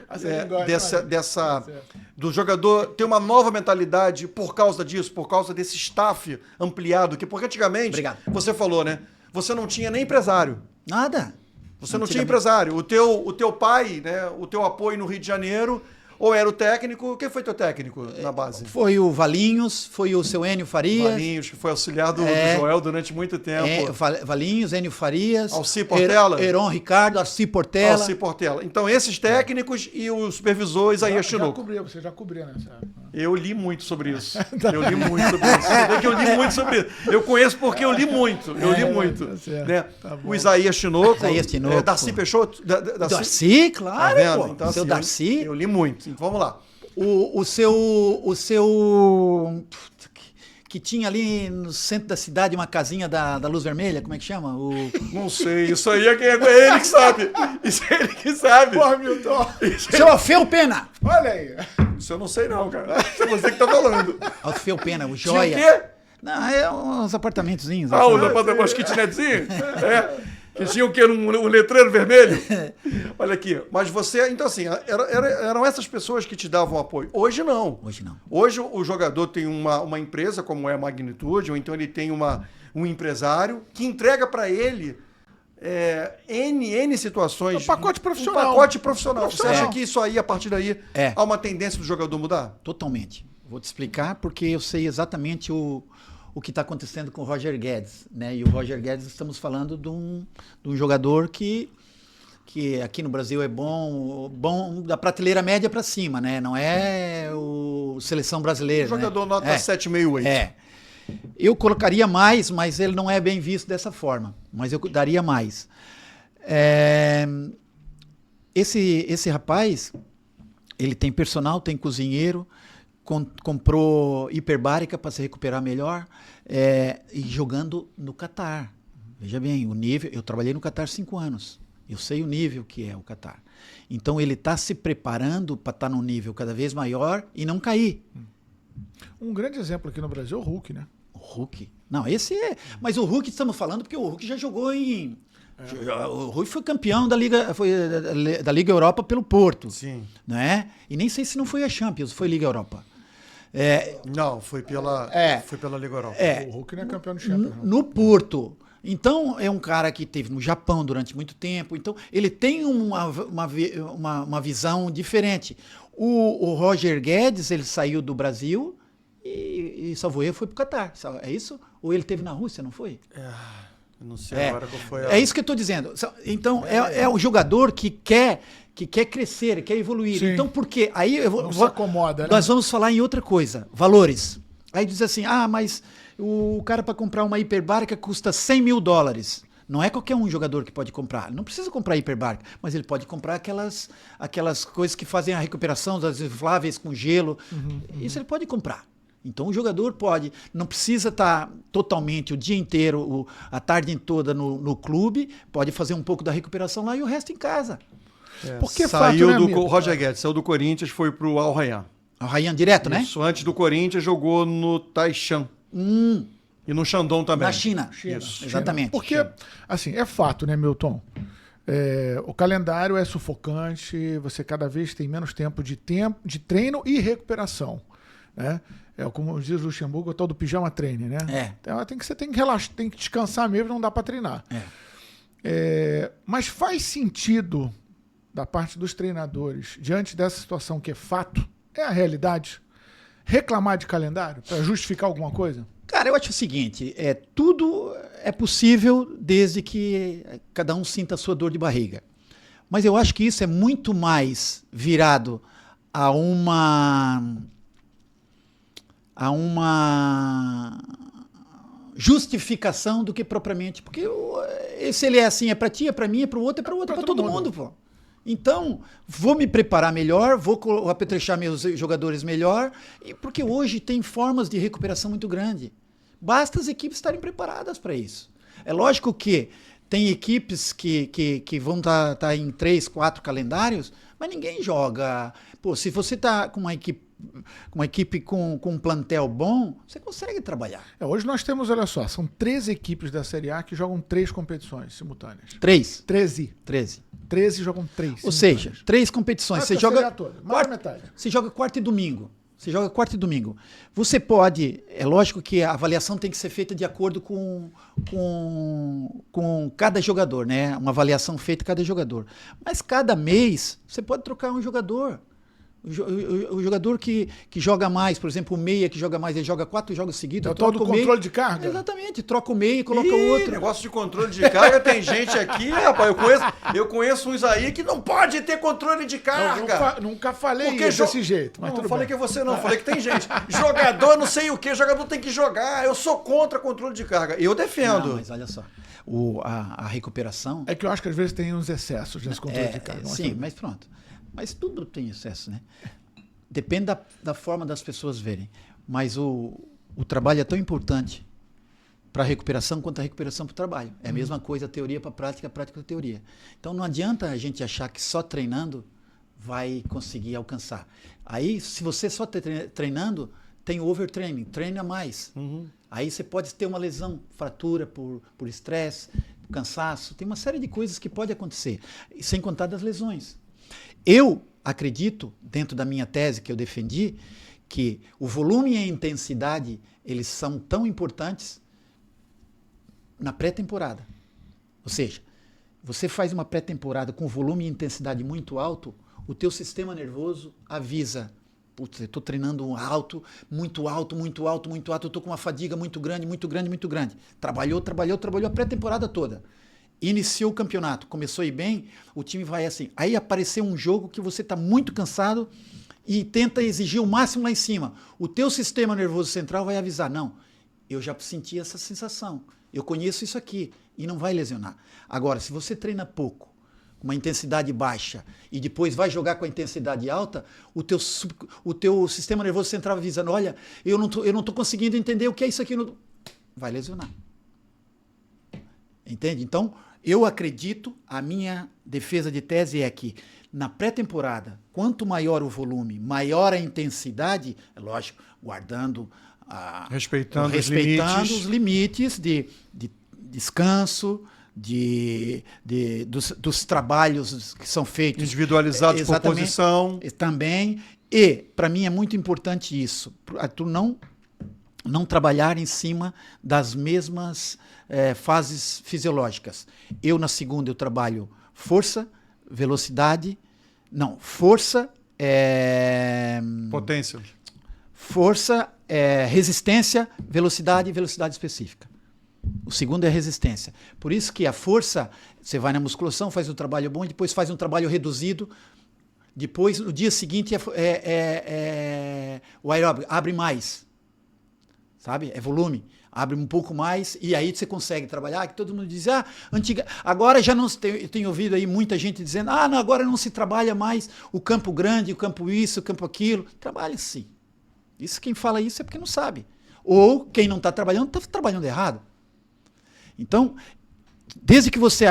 S1: do jogador ter uma nova mentalidade por causa disso, por causa desse staff ampliado? Porque antigamente, você falou, né? Você não tinha nem empresário.
S3: Nada.
S1: Você não tinha empresário. O teu pai, né? O teu apoio no Rio de Janeiro... Ou era o técnico? Quem foi teu técnico na base?
S3: Foi o Valinhos, foi o seu Enio Farias.
S1: Valinhos, que foi auxiliar do Joel durante muito tempo.
S3: Valinhos, Enio Farias.
S1: Alci Portela.
S3: Heron Ricardo, Alci Portela.
S1: Alci Portela. Então, esses técnicos e o supervisor Isaías Chinoco.
S2: Você já cobriu nessa época.
S1: Eu li muito sobre isso. Eu li muito sobre isso. Você vê que eu li muito sobre isso. Eu conheço porque eu li muito. Eu li muito. Né? O Isaías Chinoco. Darcy Peixoto.
S3: Darcy, claro.
S1: Tá
S3: pô.
S1: então,
S3: seu
S1: assim,
S3: Darcy.
S1: Eu li muito. Então, vamos lá.
S3: O seu que tinha ali no centro da cidade uma casinha da Luz Vermelha, como é que chama?
S1: Não sei, isso aí é ele que sabe. Isso é ele que sabe.
S2: Porra, Milton.
S3: Seu Alfeu Pena.
S2: Olha aí.
S1: Isso eu não sei não, cara. Isso é você que tá falando.
S3: Alfeu Pena, o Joia.
S1: Tinha o quê?
S3: Não, é uns apartamentozinhos.
S1: Os apartamentos, umas kitnetzinhas? Que tinha o quê? Um letreiro vermelho? Olha aqui. Mas você... Então, assim, eram essas pessoas que te davam apoio. Hoje não.
S3: Hoje não.
S1: Hoje o jogador tem uma empresa, como é a Magnitude, ou então ele tem um empresário que entrega para ele N situações.
S2: Um pacote profissional.
S1: Um pacote profissional. Você acha que isso aí, a partir daí, há uma tendência do jogador mudar?
S3: Totalmente. Vou te explicar porque eu sei exatamente o que está acontecendo com o Roger Guedes, né? E o Roger Guedes, estamos falando de um jogador que aqui no Brasil é bom da prateleira média para cima, né? Não é o seleção brasileira.
S1: Jogador nota 7,5, 8.
S3: Eu colocaria mais, mas ele não é bem visto dessa forma. Mas eu daria mais. Esse rapaz, ele tem personal, tem cozinheiro, comprou hiperbárica para se recuperar melhor e jogando no Catar. Veja bem, o nível... Eu trabalhei no Catar 5 anos. Eu sei o nível que é o Catar. Então ele está se preparando para estar num nível cada vez maior e não cair.
S2: Um grande exemplo aqui no Brasil é o Hulk, né?
S3: O Hulk? Não, esse é... Mas o Hulk estamos falando porque o Hulk já jogou em... O Rui foi campeão da Liga Europa pelo Porto.
S1: Sim.
S3: Né? E nem sei se não foi a Champions, foi Liga Europa.
S1: Não, foi pela Liga Europa.
S2: O Hulk não é campeão do Champions.
S3: No Porto. Então, é um cara que esteve no Japão durante muito tempo. Então, ele tem uma visão diferente. O Roger Guedes, ele saiu do Brasil e salvo erro, foi para o Catar. É isso? Ou ele esteve na Rússia, não foi?
S1: Não sei agora qual foi
S3: É isso que eu estou dizendo. Então, é o jogador que quer crescer, quer evoluir.
S2: Sim.
S3: Então, por quê? Aí
S2: se acomoda, né?
S3: Nós vamos falar em outra coisa, valores. Aí diz assim, mas o cara para comprar uma hiperbárica custa $100 mil. Não é qualquer jogador que pode comprar. Não precisa comprar hiperbárica, mas ele pode comprar aquelas coisas que fazem a recuperação das infláveis com gelo. Isso ele pode comprar. Então o jogador não precisa estar totalmente o dia inteiro, a tarde toda no clube, pode fazer um pouco da recuperação lá e o resto em casa.
S2: Porque
S1: saiu do Roger Guedes, saiu do Corinthians, foi pro Al Rayyan.
S3: Al Rayyan direto, né?
S1: Isso, antes do Corinthians jogou no Taishan. E no Shandong também.
S3: Na China.
S1: Isso.
S3: Exatamente.
S2: Porque, assim, é fato, né, Milton? O calendário é sufocante, você cada vez tem menos tempo de treino e recuperação, né? Como diz o Luxemburgo, o tal do pijama treine, né? Então, você tem que relaxar, tem que descansar mesmo, não dá para treinar. Mas faz sentido da parte dos treinadores, diante dessa situação que é fato, é a realidade, reclamar de calendário para justificar alguma coisa?
S3: Cara, eu acho o seguinte, tudo é possível desde que cada um sinta a sua dor de barriga. Mas eu acho que isso é muito mais virado a uma justificação do que propriamente. Porque se ele é assim, é para ti, é para mim, é para o outro, é para todo mundo, pô. Então, vou me preparar melhor, vou apetrechar meus jogadores melhor, porque hoje tem formas de recuperação muito grande. Basta as equipes estarem preparadas para isso. É lógico que tem equipes que vão estar em 3, 4 calendários, mas ninguém joga. Pô, se você está com uma equipe com um plantel bom, você consegue trabalhar.
S2: Hoje nós temos, olha só, são 13 equipes da Série A que jogam 3 competições simultâneas. 13 jogam 3.
S3: Ou seja, 3 competições. Você joga
S2: mais da metade.
S3: Você joga quarta e domingo. Você pode, é lógico que a avaliação tem que ser feita de acordo com cada jogador, né? Uma avaliação feita cada jogador. Mas cada mês você pode trocar um jogador. O jogador que joga mais, por exemplo, o meia que joga mais, ele joga 4 jogos seguidos.
S2: É o tal do controle de carga?
S3: Exatamente, troca o meia e coloca o outro.
S1: Negócio de controle de carga, tem gente aqui, rapaz, eu conheço uns aí que não pode ter controle de carga.
S2: Nunca falei isso desse jeito. Mas
S1: não falei que você não, falei que tem gente. Jogador não sei o que, jogador tem que jogar. Eu sou contra controle de carga. Eu defendo.
S3: Não, mas olha só, a recuperação...
S2: É que eu acho que às vezes tem uns excessos nesse controle de carga.
S3: Sim, mas pronto. Mas tudo tem excesso, né? Depende da forma das pessoas verem. Mas o trabalho é tão importante para a recuperação quanto a recuperação para o trabalho. É a mesma coisa, a teoria para a prática para a teoria. Então não adianta a gente achar que só treinando vai conseguir alcançar. Aí, se você só está treinando, tem o overtraining, treina mais. Aí você pode ter uma lesão, fratura por estresse, cansaço. Tem uma série de coisas que pode acontecer, sem contar das lesões. Eu acredito, dentro da minha tese que eu defendi, que o volume e a intensidade, eles são tão importantes na pré-temporada. Ou seja, você faz uma pré-temporada com volume e intensidade muito alto, o teu sistema nervoso avisa: putz, eu estou treinando alto, muito alto, muito alto, muito alto, eu estou com uma fadiga muito grande, muito grande, muito grande. Trabalhou a pré-temporada toda. Iniciou o campeonato, começou a ir bem, o time vai assim. Aí apareceu um jogo que você está muito cansado e tenta exigir o máximo lá em cima. O teu sistema nervoso central vai avisar: não, eu já senti essa sensação, eu conheço isso aqui, e não vai lesionar. Agora, se você treina pouco, com uma intensidade baixa, e depois vai jogar com a intensidade alta, o teu sistema nervoso central avisa: olha, eu não tô conseguindo entender o que é isso aqui. Vai lesionar. Entende? Então, eu acredito, a minha defesa de tese é que na pré-temporada, quanto maior o volume, maior a intensidade, é lógico, guardando,
S1: respeitando
S3: os limites de descanso, dos trabalhos que são feitos.
S1: Individualizados por posição.
S3: Também. E, para mim, é muito importante isso. Tu não trabalhar em cima das mesmas fases fisiológicas. Na segunda, eu trabalho força, velocidade... Não, força...
S1: potência.
S3: Força, resistência, velocidade e velocidade específica. O segundo é resistência. Por isso que a força, você vai na musculação, faz um trabalho bom, depois faz um trabalho reduzido, depois, no dia seguinte, o aeróbico abre mais. Sabe? É volume. Abre um pouco mais e aí você consegue trabalhar, que todo mundo diz: agora já não se tem, eu tenho ouvido aí muita gente dizendo: não, agora não se trabalha mais o campo grande, o campo isso, o campo aquilo. Trabalha sim. Isso, quem fala isso é porque não sabe. Ou quem não está trabalhando errado. Então, desde que você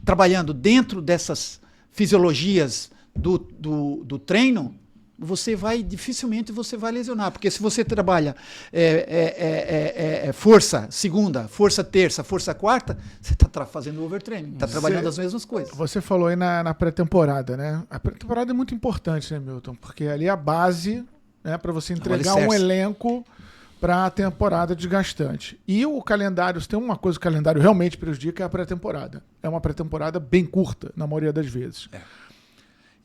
S3: trabalhando dentro dessas fisiologias do treino, dificilmente você vai lesionar, porque se você trabalha força segunda, força terça, força quarta, você está fazendo overtraining, está trabalhando as mesmas coisas.
S2: Você falou aí na pré-temporada, né? A pré-temporada é muito importante, né, Milton? Porque ali é a base, né, para você entregar um elenco para a temporada desgastante. E o calendário, se tem uma coisa que o calendário realmente prejudica, é a pré-temporada. É uma pré-temporada bem curta, na maioria das vezes.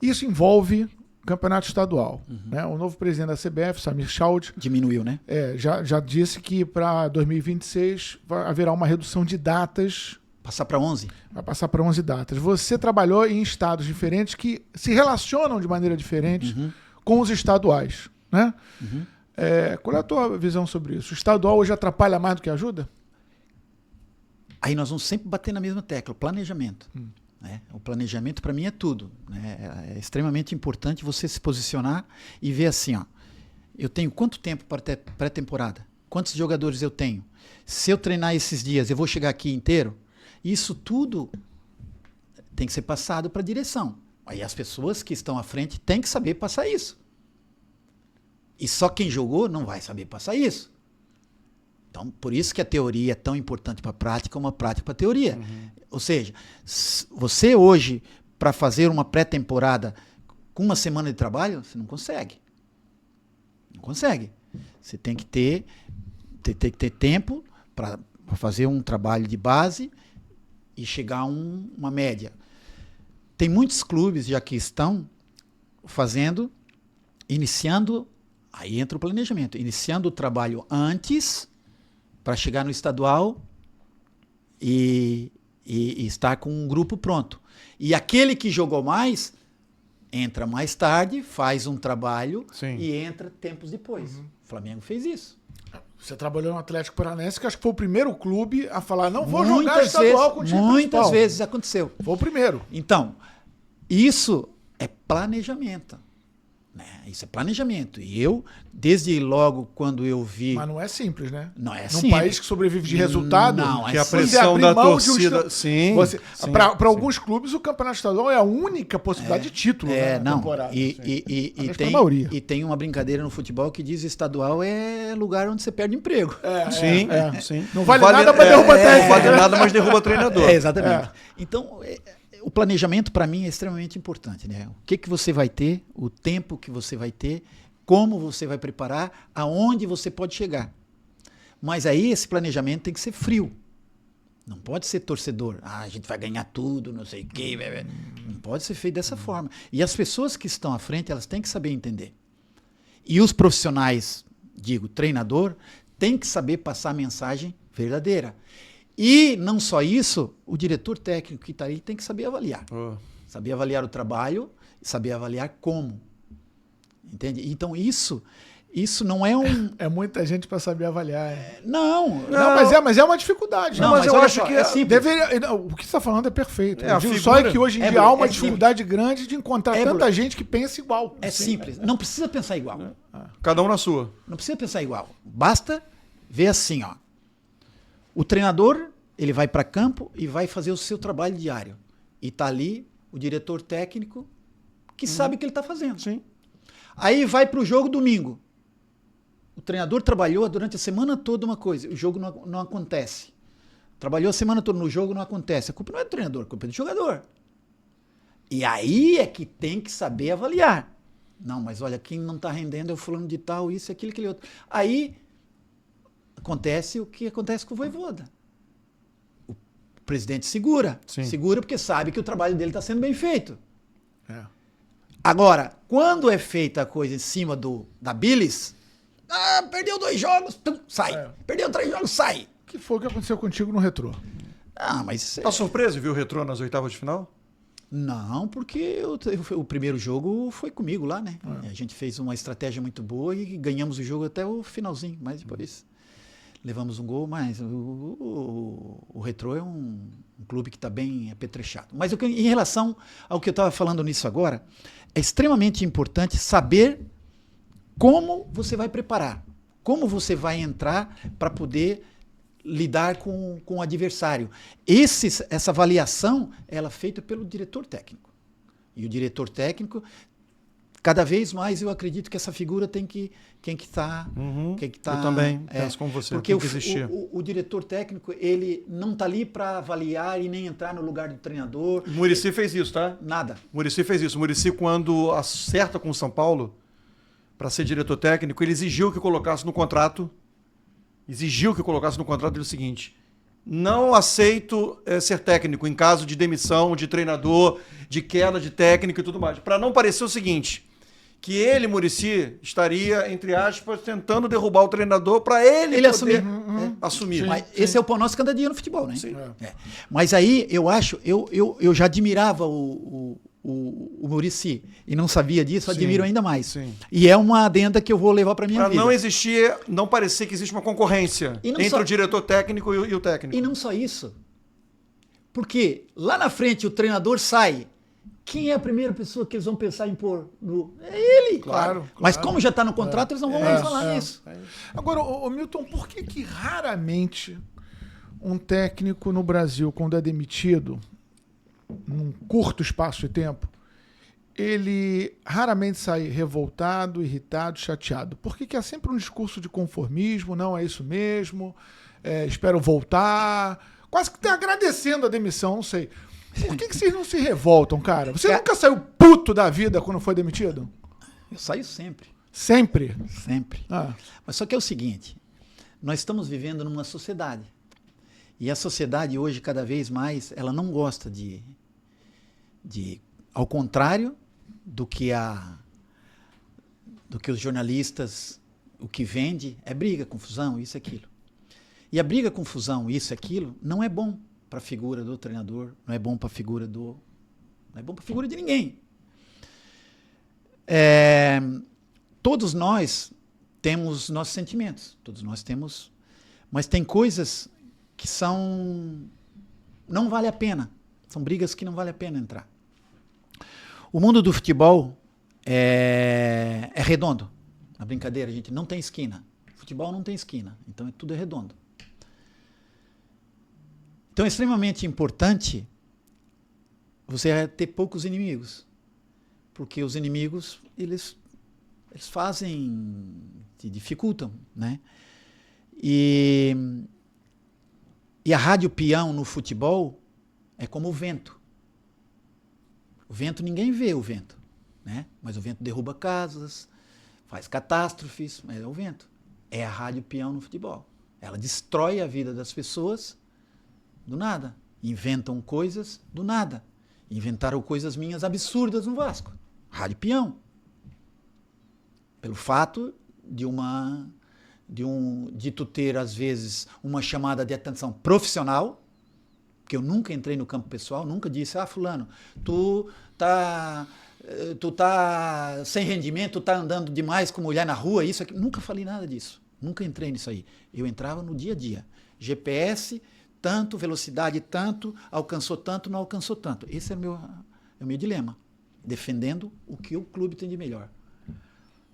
S2: Isso envolve campeonato estadual. Né? O novo presidente da CBF, Samir Chaud,
S3: diminuiu, né?
S2: Já disse que para 2026 haverá uma redução de datas.
S3: Passar para 11?
S2: Vai passar para 11 datas. Você trabalhou em estados diferentes que se relacionam de maneira diferente com os estaduais. Né? Qual é a tua visão sobre isso? O estadual hoje atrapalha mais do que ajuda?
S3: Aí nós vamos sempre bater na mesma tecla, planejamento. Né? O planejamento, para mim, é tudo. Né? É extremamente importante você se posicionar e ver assim, eu tenho quanto tempo para ter pré-temporada? Quantos jogadores eu tenho? Se eu treinar esses dias, eu vou chegar aqui inteiro? Isso tudo tem que ser passado para a direção. Aí as pessoas que estão à frente têm que saber passar isso. E só quem jogou não vai saber passar isso. Então, por isso que a teoria é tão importante para a prática, como a prática para a teoria. Ou seja, você hoje, para fazer uma pré-temporada com uma semana de trabalho, você não consegue. Não consegue. Você tem que ter tempo para fazer um trabalho de base e chegar a uma média. Tem muitos clubes já que estão iniciando, aí entra o planejamento, iniciando o trabalho antes para chegar no estadual e estar com um grupo pronto. E aquele que jogou mais, entra mais tarde, faz um trabalho e entra tempos depois. O Flamengo fez isso.
S2: Você trabalhou no Atlético Paranaense, que acho que foi o primeiro clube a falar, não vou jogar estadual com o time principal.
S3: Muitas vezes aconteceu.
S2: Foi o primeiro.
S3: Então, isso é planejamento. Né? Isso é planejamento. E eu, desde logo quando eu vi...
S2: Mas não é simples, né?
S3: Não é
S2: Num
S3: simples.
S2: país que sobrevive de resultado...
S3: Não,
S1: que a pressão da torcida...
S2: Para alguns clubes, o campeonato estadual é a única possibilidade de título na temporada.
S3: E tem uma brincadeira no futebol que diz que estadual é lugar onde você perde emprego.
S1: Sim.
S2: Não vale nada, mas derruba técnico.
S1: Não vale nada, mas derruba treinador.
S3: Exatamente. Então... O planejamento, para mim, é extremamente importante. Né? O que você vai ter, o tempo que você vai ter, como você vai preparar, aonde você pode chegar. Mas aí esse planejamento tem que ser frio. Não pode ser torcedor. A gente vai ganhar tudo, não sei o quê. Não pode ser feito dessa forma. E as pessoas que estão à frente, elas têm que saber entender. E os profissionais, treinador, têm que saber passar a mensagem verdadeira. E não só isso, o diretor técnico que está aí tem que saber avaliar. Saber avaliar o trabalho e saber avaliar como. Entende? Então isso não é um...
S2: É muita gente para saber avaliar.
S3: Não,
S2: mas é uma dificuldade.
S3: Não, mas eu acho que
S2: é simples. O que você está falando é perfeito. Só é que hoje em dia há uma dificuldade grande de encontrar tanta gente que pensa igual.
S3: É simples. Não precisa pensar igual.
S1: Cada um na sua.
S3: Não precisa pensar igual. Basta ver assim, ó. O treinador, ele vai para campo e vai fazer o seu trabalho diário. E está ali o diretor técnico que sabe o que ele está fazendo.
S1: Sim.
S3: Aí vai para o jogo domingo. O treinador trabalhou durante a semana toda uma coisa, o jogo não acontece. Trabalhou a semana toda no jogo, não acontece. A culpa não é do treinador, a culpa é do jogador. E aí é que tem que saber avaliar. Não, mas olha, quem não está rendendo é o fulano de tal, isso, aquilo, aquele outro. Aí... acontece o que acontece com o Vojvoda. O presidente segura.
S1: Sim.
S3: Segura porque sabe que o trabalho dele está sendo bem feito. Agora, quando é feita a coisa em cima da bilis, perdeu 2 jogos, sai. Perdeu 3 jogos, sai.
S2: Que foi o que aconteceu contigo no Retrô?
S3: Mas...
S1: Tá surpreso, viu o Retrô nas oitavas de final?
S3: Não, porque o primeiro jogo foi comigo lá, né? A gente fez uma estratégia muito boa e ganhamos o jogo até o finalzinho, mas depois... levamos um gol, mas o Retrô é um clube que está bem apetrechado. Mas em relação ao que eu estava falando nisso agora, é extremamente importante saber como você vai preparar, como você vai entrar para poder lidar com o adversário. Essa avaliação ela é feita pelo diretor técnico. E o diretor técnico... cada vez mais eu acredito que essa figura tem que estar...
S1: Eu também penso como você,
S3: porque
S1: tem que existir.
S3: O diretor técnico, ele não está ali para avaliar e nem entrar no lugar do treinador.
S1: O Muricy fez isso, tá?
S3: Nada.
S1: O Muricy fez isso. O Muricy, quando acerta com o São Paulo, para ser diretor técnico, ele exigiu que colocasse no contrato, o seguinte: não aceito ser técnico em caso de demissão de treinador, de queda de técnico e tudo mais. Para não parecer o seguinte... que ele, Muricy, estaria, entre aspas, tentando derrubar o treinador para ele poder assumir.
S3: Sim, mas esse é o pão nosso cada dia no futebol, né? Sim. Mas aí, eu acho, eu já admirava o Muricy e não sabia disso, admiro ainda mais.
S1: Sim.
S3: E é uma adenda que eu vou levar para minha vida.
S1: Para não existir, não parecer que existe uma concorrência entre o diretor técnico e o técnico.
S3: E não só isso. Porque lá na frente o treinador sai. Quem é a primeira pessoa que eles vão pensar em pôr no... É ele.
S2: Claro.
S3: Mas como já está no contrato, eles não vão mais falar nisso.
S2: Agora, Milton, por que raramente um técnico no Brasil, quando é demitido, num curto espaço de tempo, ele raramente sai revoltado, irritado, chateado? Por que há sempre um discurso de conformismo? Não, é isso mesmo, espero voltar, quase que agradecendo a demissão, não sei. Por que vocês não se revoltam, cara? Você nunca saiu puto da vida quando foi demitido?
S3: Eu saio sempre.
S2: Sempre?
S3: Sempre. Mas só que é o seguinte, nós estamos vivendo numa sociedade. E a sociedade hoje, cada vez mais, ela não gosta de ao contrário do que os jornalistas, o que vende, é briga, confusão, isso e aquilo. E a briga, confusão, isso e aquilo, não é bom para a figura do treinador, não é bom para a figura não é bom para a figura de ninguém. Todos nós temos nossos sentimentos, todos nós temos, mas tem coisas que não vale a pena, são brigas que não vale a pena entrar. O mundo do futebol é redondo, a brincadeira, a gente não tem esquina, futebol não tem esquina, então tudo é redondo. Então é extremamente importante você ter poucos inimigos, porque os inimigos, eles te dificultam, né? E a rádio peão no futebol é como o vento. O vento, ninguém vê o vento, né? Mas o vento derruba casas, faz catástrofes, mas é o vento. É a rádio peão no futebol. Ela destrói a vida das pessoas do nada. Inventam coisas do nada. Inventaram coisas minhas absurdas no Vasco. Rádio peão. Pelo fato de tu ter, às vezes, uma chamada de atenção profissional, porque eu nunca entrei no campo pessoal, nunca disse, fulano, tu tá sem rendimento, tu tá andando demais com mulher na rua, isso aqui. Nunca falei nada disso. Nunca entrei nisso aí. Eu entrava no dia a dia. GPS, tanto, velocidade tanto, alcançou tanto, não alcançou tanto. Esse é o meu dilema. Defendendo o que o clube tem de melhor.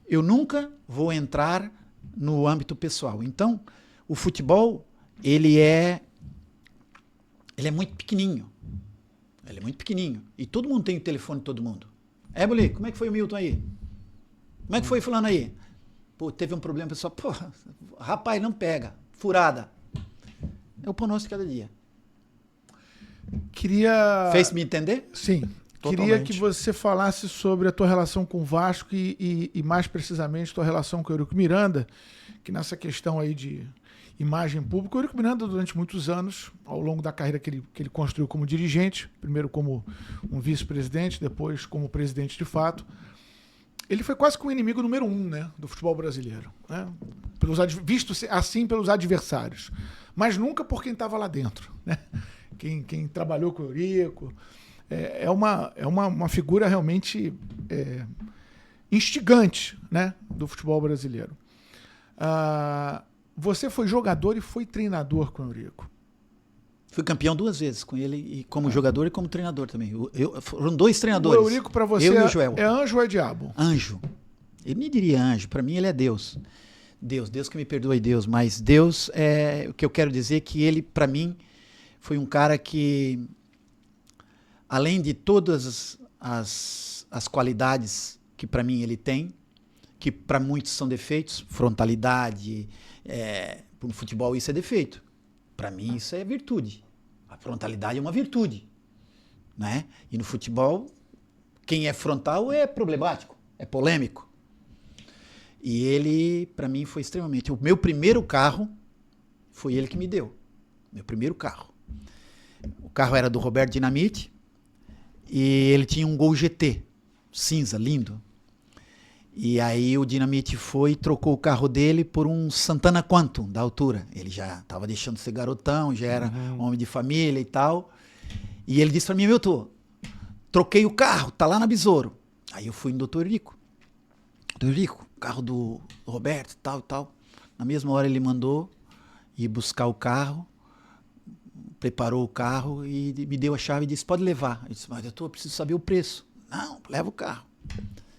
S3: Eu nunca vou entrar no âmbito pessoal. Então, o futebol, ele é muito pequenininho. Ele é muito pequenininho. E todo mundo tem o telefone de todo mundo. Boli, como é que foi o Milton aí? Como é que foi fulano aí? Pô, teve um problema, pessoal. Pô, rapaz, não pega. Furada. É o pão nosso de cada dia. Fez-me entender?
S2: Sim.
S3: Totalmente.
S2: Queria que você falasse sobre a tua relação com o Vasco e mais precisamente, tua relação com o Eurico Miranda, que nessa questão aí de imagem pública, o Eurico Miranda, durante muitos anos, ao longo da carreira que ele construiu como dirigente, primeiro como um vice-presidente, depois como presidente de fato, ele foi quase que o inimigo número 1, né, do futebol brasileiro, né? Visto assim pelos adversários, mas nunca por quem estava lá dentro, né? Quem trabalhou com o Eurico. É uma figura realmente instigante, né, do futebol brasileiro. Você foi jogador e foi treinador com o Eurico.
S3: Fui campeão 2 vezes com ele, e como jogador e como treinador também. Foram 2 treinadores.
S2: O Eurico para você é anjo ou é diabo?
S3: Anjo. Eu nem diria anjo, para mim ele é Deus. Deus que me perdoe, Deus. Mas Deus, o que eu quero dizer que ele, para mim, foi um cara que, além de todas as qualidades que para mim ele tem, que para muitos são defeitos, frontalidade, no futebol isso é defeito. Para mim isso é virtude. A frontalidade é uma virtude, né? E no futebol, quem é frontal é problemático, é polêmico. E ele, para mim, foi extremamente... O meu primeiro carro foi ele que me deu. Meu primeiro carro. O carro era do Roberto Dinamite, e ele tinha um Gol GT, cinza, lindo. E aí o Dinamite foi e trocou o carro dele por um Santana Quantum, da altura. Ele já estava deixando de ser garotão, já era homem de família e tal. E ele disse para mim, Milton, troquei o carro, tá lá na Besouro. Aí eu fui no Dr. Eurico. Dr. Eurico, carro do Roberto, tal e tal. Na mesma hora ele mandou ir buscar o carro, preparou o carro e me deu a chave e disse, pode levar. Eu disse, mas eu preciso saber o preço. Não, leva o carro.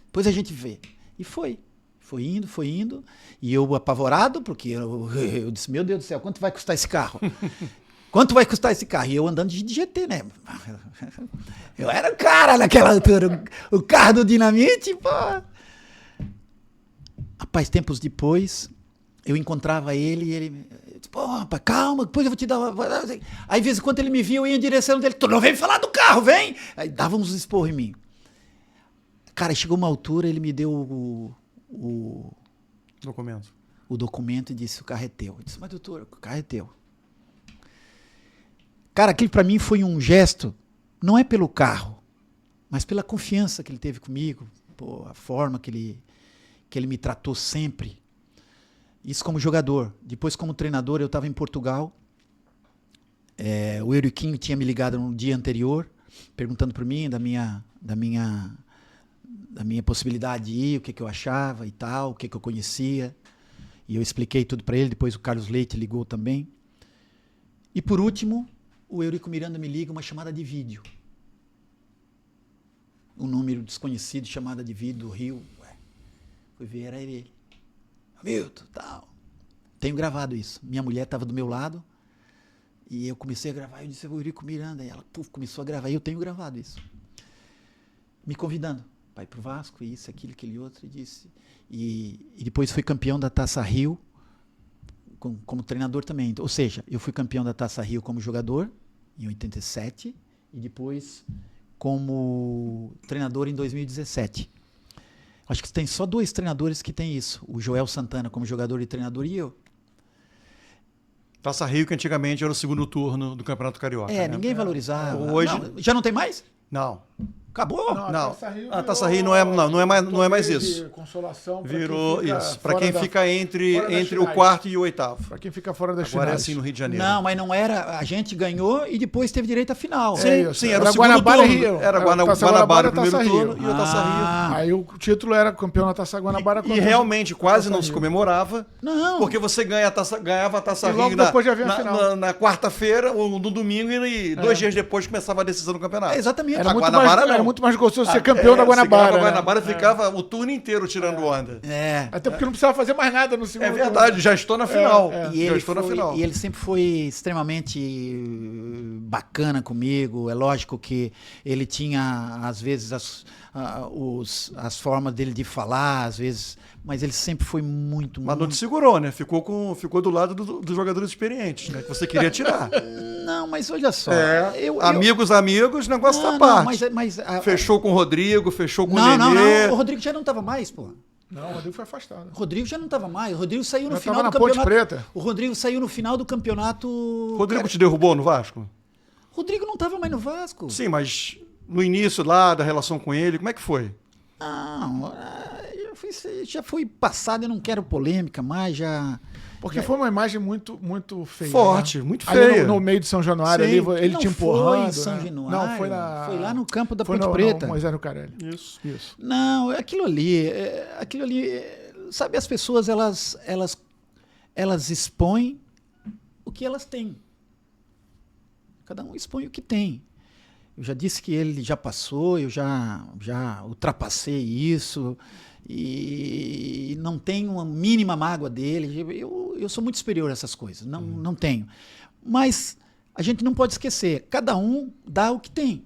S3: Depois a gente vê. E foi indo. E eu apavorado, porque eu disse, meu Deus do céu, quanto vai custar esse carro? Quanto vai custar esse carro? E eu andando de GT, né? Eu era o cara naquela altura, o carro do Dinamite, pô. Rapaz, tempos depois, eu encontrava ele e ele... Pô, rapaz, calma, depois eu vou te dar... Aí, de vez em quando, ele me via, eu ia em direção dele. Tu não vem falar do carro, vem! Aí dava uns esporros em mim. Cara, chegou uma altura, ele me deu o documento e disse, o carro é teu. Eu disse, mas doutor, o carro é teu. Cara, aquilo para mim foi um gesto, não é pelo carro, mas pela confiança que ele teve comigo, pô, a forma que ele me tratou sempre. Isso como jogador. Depois, como treinador, eu estava em Portugal. O Euriquinho tinha me ligado no dia anterior, perguntando para mim da minha possibilidade de ir, o que eu achava e tal, o que eu conhecia. E eu expliquei tudo para ele. Depois o Carlos Leite ligou também. E por último, o Eurico Miranda me liga uma chamada de vídeo. Um número desconhecido, chamada de vídeo do Rio. Fui ver, era ele. Milton, tal. Tenho gravado isso. Minha mulher estava do meu lado e eu comecei a gravar. Eu disse, o Eurico Miranda. E ela começou a gravar. E eu tenho gravado isso. Me convidando para ir para o Vasco, isso, aquilo, aquele outro. E depois fui campeão da Taça Rio como treinador também. Ou seja, eu fui campeão da Taça Rio como jogador em 87 e depois como treinador em 2017. Acho que tem só 2 treinadores que tem isso. O Joel Santana como jogador e treinador e eu.
S1: Taça Rio, que antigamente era o segundo turno do Campeonato Carioca.
S3: Né? Ninguém valorizava.
S1: Hoje...
S3: Não, já não tem mais?
S1: Não.
S3: Acabou?
S1: Não. A Taça Rio não é mais isso.
S2: Consolação
S1: virou isso. Para quem fica entre o quarto e o oitavo.
S2: Para quem fica fora das finais.
S1: Agora é assim no Rio de Janeiro.
S3: Não, mas não era. A gente ganhou e depois teve direito à final.
S1: Sim, era o segundo turno. Era Guanabara o primeiro turno e a Taça Rio.
S2: Aí o título era campeão da Taça Guanabara.
S1: E realmente quase não se comemorava.
S3: Não.
S1: Porque você ganhava a Taça Rio na quarta-feira ou no domingo e 2 dias depois começava a decisão do campeonato.
S3: Exatamente.
S2: Era muito mais gostoso ser campeão da Guanabara.
S1: A Guanabara ficava o turno inteiro tirando onda.
S2: Até porque não precisava fazer mais nada no segundo turno.
S1: É verdade, já estou na final.
S3: E ele sempre foi extremamente bacana comigo. É lógico que ele tinha, às vezes, as formas dele de falar, às vezes, mas ele sempre foi muito...
S1: Mas não te segurou, né? Ficou do lado dos jogadores experientes, né? Que você queria tirar.
S3: Não, mas olha só.
S1: Amigos, negócio da parte. Fechou com o Rodrigo, fechou com o Nenê.
S3: Não, o Rodrigo já não estava mais, pô.
S2: Não, o Rodrigo foi afastado.
S3: O Rodrigo já não estava mais. O Rodrigo saiu no final do
S2: campeonato. Ponte Preta.
S3: O Rodrigo saiu no final do campeonato.
S1: Rodrigo te derrubou no Vasco?
S3: O Rodrigo não estava mais no Vasco.
S1: Sim, mas no início lá da relação com ele, como é que foi?
S3: Não, já foi passado, eu não quero polêmica mais, já...
S2: Porque foi uma imagem muito feia.
S1: Forte,
S2: né?
S1: muito feia.
S2: Ali no meio de São Januário, ali, ele te empurrando.
S3: Foi em São Januário.
S2: Não, foi
S3: lá no campo da Ponte Preta.
S2: Moisés Lucarelli.
S1: Isso.
S3: Não, aquilo ali, sabe, as pessoas, elas expõem o que elas têm. Cada um expõe o que tem. Eu já disse que ele já passou, eu já ultrapassei isso e não tenho uma mínima mágoa dele. Eu sou muito superior a essas coisas, não tenho. Mas a gente não pode esquecer, cada um dá o que tem.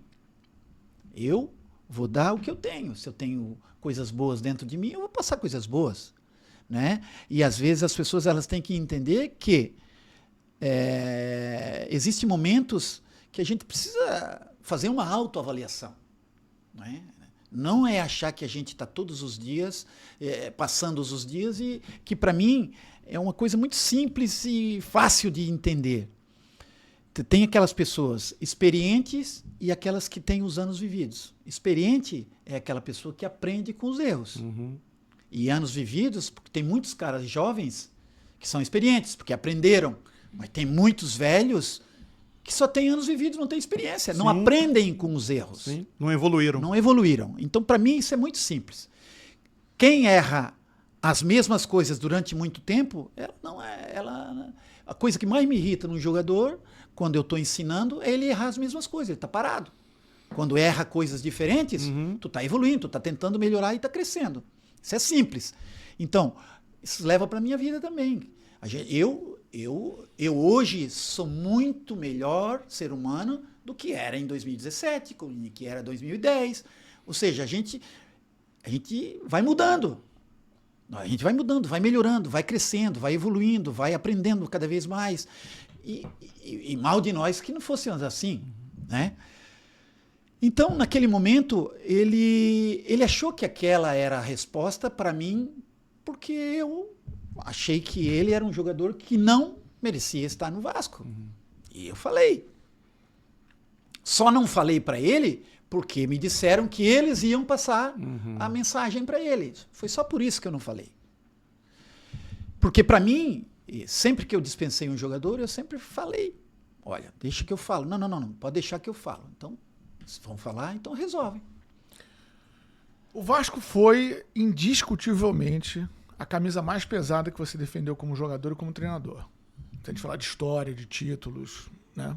S3: Eu vou dar o que eu tenho. Se eu tenho coisas boas dentro de mim, eu vou passar coisas boas, né? E às vezes as pessoas elas têm que entender que existem momentos que a gente precisa fazer uma autoavaliação, né? Não é achar que a gente está todos os dias, passando os dias, e que para mim é uma coisa muito simples e fácil de entender. Tem aquelas pessoas experientes e aquelas que têm os anos vividos. Experiente é aquela pessoa que aprende com os erros.
S1: Uhum.
S3: E anos vividos, porque tem muitos caras jovens que são experientes, porque aprenderam, mas tem muitos velhos que só têm anos vividos, não têm experiência, não aprendem com os erros.
S1: Sim. Não evoluíram.
S3: Não evoluíram. Então, para mim, isso é muito simples. Quem erra as mesmas coisas durante muito tempo, a coisa que mais me irrita num jogador, quando eu estou ensinando, é ele errar as mesmas coisas, ele está parado. Quando erra coisas diferentes, tu está evoluindo, tu está tentando melhorar e está crescendo. Isso é simples. Então, isso leva para a minha vida também. eu hoje sou muito melhor ser humano do que era em 2017, que era 2010. Ou seja, a gente vai mudando. A gente vai mudando, vai melhorando, vai crescendo, vai evoluindo, vai aprendendo cada vez mais. E mal de nós que não fossemos assim, né? Então, naquele momento, ele achou que aquela era a resposta para mim, porque eu achei que ele era um jogador que não merecia estar no Vasco. E eu falei. Só não falei para ele porque me disseram que eles iam passar a mensagem para ele. Foi só por isso que eu não falei. Porque para mim, sempre que eu dispensei um jogador, eu sempre falei, olha, deixa que eu falo. Não, pode deixar que eu falo. Então, se vão falar, então resolvem.
S2: O Vasco foi, indiscutivelmente, a camisa mais pesada que você defendeu como jogador e como treinador. Se a gente falar de história, de títulos, né?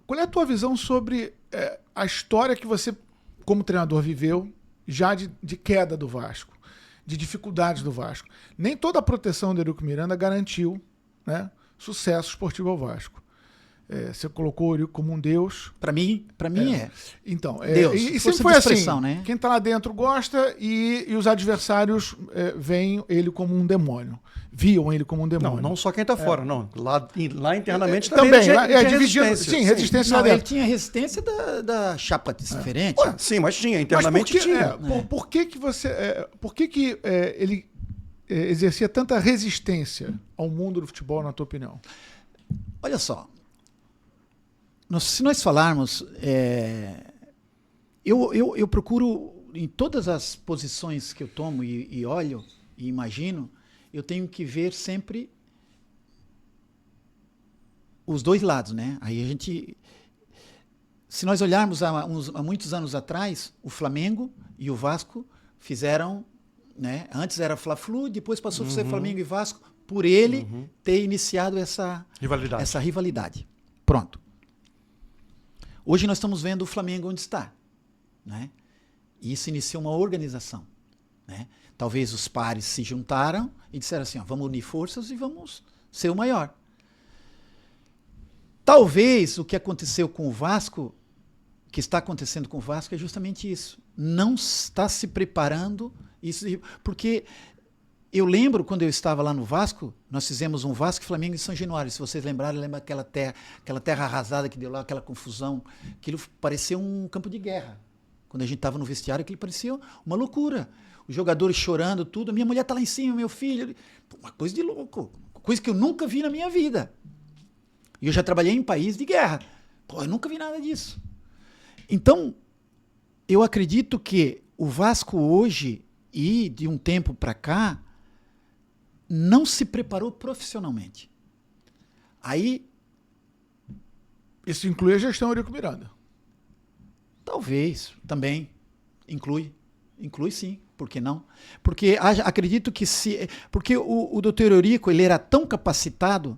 S2: Qual é a tua visão sobre a história que você, como treinador, viveu já de queda do Vasco, de dificuldades do Vasco? Nem toda a proteção do Eurico Miranda garantiu, né, sucesso esportivo ao Vasco. Você colocou o Eurico como um deus.
S3: Para mim é.
S2: Então,
S3: Deus,
S2: e sempre foi assim,
S3: né?
S2: Quem tá lá dentro gosta e os adversários veem ele como um demônio. Viam ele como um demônio.
S1: Não só quem tá fora, não. Lá internamente
S2: também
S1: tinha
S2: dividido.
S1: resistência.
S2: Sim, resistência
S3: Não,
S2: lá dentro.
S3: ele tinha resistência da chapa diferente.
S1: Ué, sim, mas tinha. Internamente tinha.
S2: Por que você... por que ele exercia tanta resistência ao mundo do futebol, na tua opinião?
S3: Olha só. Se nós falarmos, eu procuro, em todas as posições que eu tomo e olho e imagino, eu tenho que ver sempre os dois lados, né? Aí a gente, se nós olharmos há muitos anos atrás, o Flamengo e o Vasco fizeram, né? Antes era Fla-Flu, depois passou a ser Flamengo e Vasco, por ele ter iniciado essa rivalidade. Pronto. Hoje nós estamos vendo o Flamengo onde está, né? E isso iniciou uma organização, né? Talvez os pares se juntaram e disseram assim, ó, vamos unir forças e vamos ser o maior. Talvez o que aconteceu com o Vasco, que está acontecendo com o Vasco, é justamente isso. Não está se preparando, porque eu lembro quando eu estava lá no Vasco, nós fizemos um Vasco, Flamengo e São Januário. Se vocês lembrarem, lembra aquela terra arrasada que deu lá, aquela confusão. Aquilo parecia um campo de guerra. Quando a gente estava no vestiário, aquilo parecia uma loucura. Os jogadores chorando, tudo. A minha mulher está lá em cima, meu filho. Uma coisa de louco. Coisa que eu nunca vi na minha vida. E eu já trabalhei em país de guerra. Eu nunca vi nada disso. Então, eu acredito que o Vasco hoje, e de um tempo para cá, não se preparou profissionalmente. Aí...
S2: Isso inclui a gestão Eurico Miranda?
S3: Talvez, também. Inclui sim. Por que não? Porque acredito que porque o doutor Eurico, ele era tão capacitado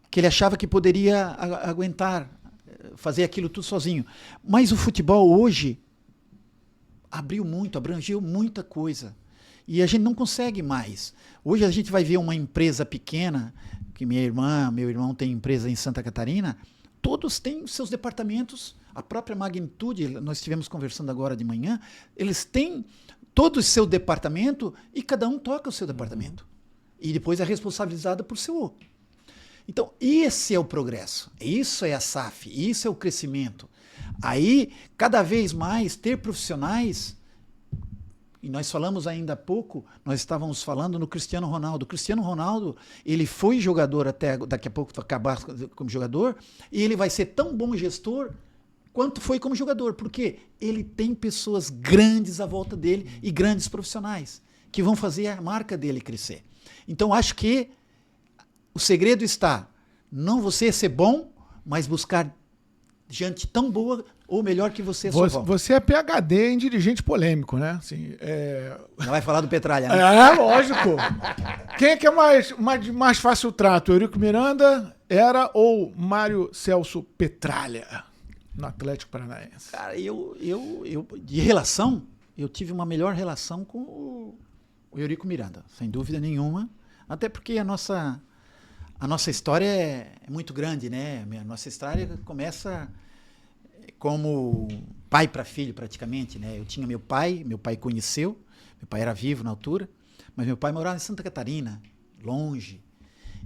S3: que ele achava que poderia aguentar, fazer aquilo tudo sozinho. Mas o futebol hoje abrangeu muita coisa. E a gente não consegue mais. Hoje a gente vai ver uma empresa pequena, que meu irmão tem empresa em Santa Catarina, todos têm seus departamentos, a própria magnitude, nós estivemos conversando agora de manhã, eles têm todo o seu departamento e cada um toca o seu departamento. E depois é responsabilizado por seu outro. Então, esse é o progresso, isso é a SAF, isso é o crescimento. Aí, cada vez mais, ter profissionais, e nós falamos ainda há pouco, nós estávamos falando no Cristiano Ronaldo. O Cristiano Ronaldo, ele foi jogador até daqui a pouco acabar como jogador, e ele vai ser tão bom gestor quanto foi como jogador, porque ele tem pessoas grandes à volta dele e grandes profissionais que vão fazer a marca dele crescer. Então, acho que o segredo está não você ser bom, mas buscar gente tão boa ou melhor que você.
S2: Você é PhD em dirigente polêmico, né? Assim,
S3: Não vai falar do Petralha, né?
S2: Lógico. Quem é que é mais fácil o trato? Eurico Miranda ou Mário Celso Petralha no Atlético Paranaense?
S3: Cara, eu de relação, eu tive uma melhor relação com o Eurico Miranda, sem dúvida nenhuma. Até porque a nossa história é muito grande, né? A nossa história começa como pai para filho, praticamente, né? Eu tinha meu pai conheceu, meu pai era vivo na altura, mas meu pai morava em Santa Catarina, longe.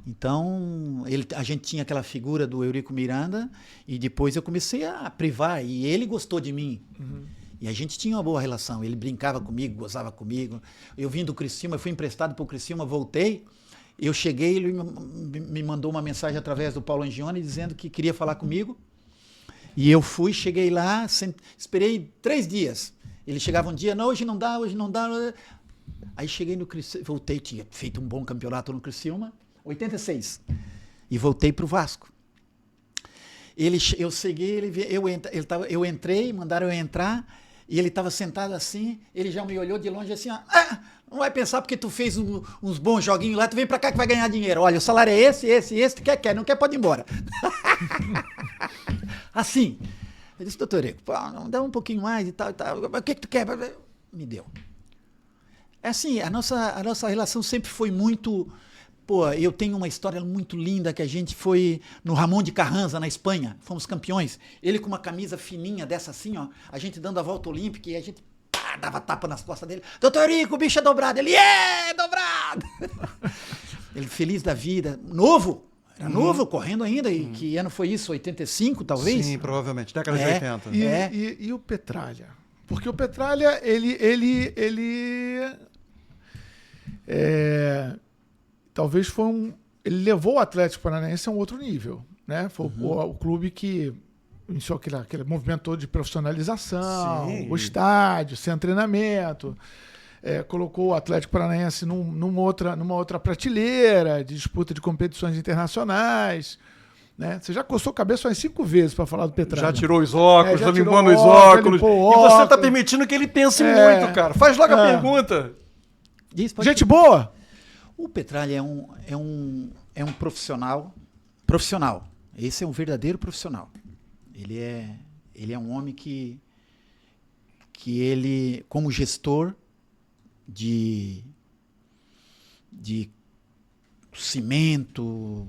S3: Então, a gente tinha aquela figura do Eurico Miranda e depois eu comecei a privar e ele gostou de mim. Uhum. E a gente tinha uma boa relação. Ele brincava comigo, gozava comigo. Eu vim do Criciúma, fui emprestado para o Criciúma, voltei. Eu cheguei, ele me mandou uma mensagem através do Paulo Angione dizendo que queria falar comigo. E eu fui, cheguei lá, esperei 3 dias. Ele chegava um dia, não, hoje não dá. Aí cheguei no Criciúma, voltei, tinha feito um bom campeonato no Criciúma, 86. E voltei para o Vasco. Eu cheguei, eu entrei, mandaram eu entrar, e ele estava sentado assim, ele já me olhou de longe assim, ó, não vai pensar porque tu fez uns bons joguinhos lá, tu vem pra cá que vai ganhar dinheiro. Olha, o salário é esse, tu quer, não quer, pode ir embora. Assim. Eu disse, doutor Eurico, dá um pouquinho mais e tal, o que tu quer? Me deu. É assim, a nossa relação sempre foi muito... Pô, eu tenho uma história muito linda que a gente foi no Ramon de Carranza, na Espanha. Fomos campeões. Ele com uma camisa fininha dessa assim, ó. A gente dando a volta olímpica e a gente dava tapa nas costas dele. Doutor Eurico, o bicho é dobrado. Ele é dobrado. Ele feliz da vida. Novo. Era novo, correndo ainda. E que ano foi isso? 85, talvez?
S1: Sim, provavelmente. Década de 80.
S2: E o Petralha? Porque o Petralha, ele talvez foi ele levou o Atlético Paranaense a um outro nível, né? Foi o clube que iniciou aquele movimento todo de profissionalização, sim, o estádio, sem treinamento, colocou o Atlético Paranaense numa outra prateleira de disputa de competições internacionais. Né? Você já coçou a cabeça umas 5 vezes para falar do Petralha.
S1: Já tirou os óculos, já limpando os óculos. E você está permitindo que ele pense muito, cara. Faz logo a pergunta.
S2: Gente boa!
S3: O Petralha é um profissional. Esse é um verdadeiro profissional. Ele é um homem que ele, como gestor de cimento,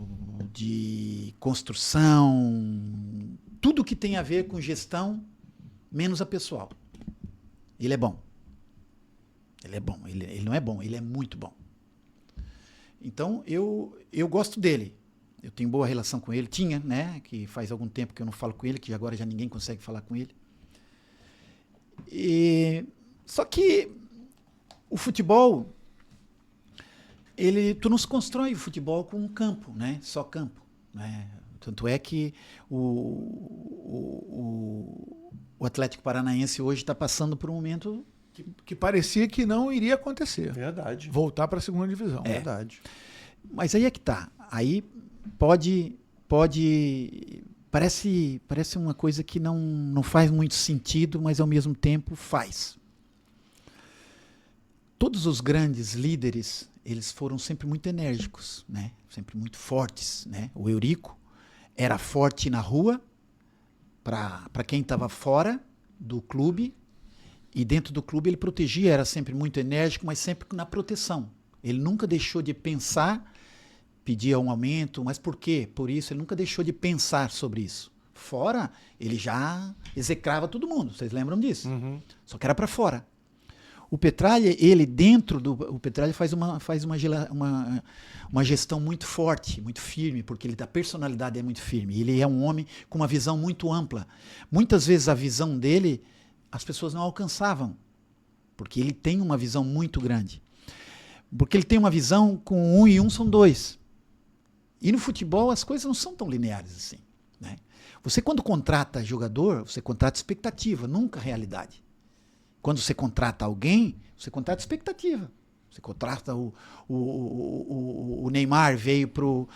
S3: de construção, tudo que tem a ver com gestão, menos a pessoal. Ele é bom. Ele não é bom, ele é muito bom. Então, eu gosto dele. Eu tenho boa relação com ele. Tinha, né? Que faz algum tempo que eu não falo com ele, que agora já ninguém consegue falar com ele. Só que o futebol, tu não se constrói o futebol com um campo, né? Só campo. Né? Tanto é que o Atlético Paranaense hoje está passando por um momento...
S2: Que parecia que não iria acontecer.
S1: Verdade.
S2: Voltar para a segunda divisão.
S1: Verdade.
S3: Mas aí é que tá. Aí pode parece uma coisa que não faz muito sentido, mas ao mesmo tempo faz. Todos os grandes líderes, eles foram sempre muito enérgicos, né? Sempre muito fortes, né? O Eurico era forte na rua para quem estava fora do clube. E dentro do clube ele protegia, era sempre muito enérgico, mas sempre na proteção. Ele nunca deixou de pensar, pedia um aumento, mas por quê? Por isso, ele nunca deixou de pensar sobre isso. Fora, ele já execrava todo mundo, vocês lembram disso? Só que era para fora. O Petralha, o Petralha faz uma gestão muito forte, muito firme, porque a personalidade é muito firme. Ele é um homem com uma visão muito ampla. Muitas vezes a visão dele... as pessoas não alcançavam, porque ele tem uma visão muito grande. Porque ele tem uma visão com 1 e 1 são 2. E no futebol as coisas não são tão lineares assim. Né? Você quando contrata jogador, você contrata expectativa, nunca realidade. Quando você contrata alguém, você contrata expectativa. Você contrata o Neymar, veio pro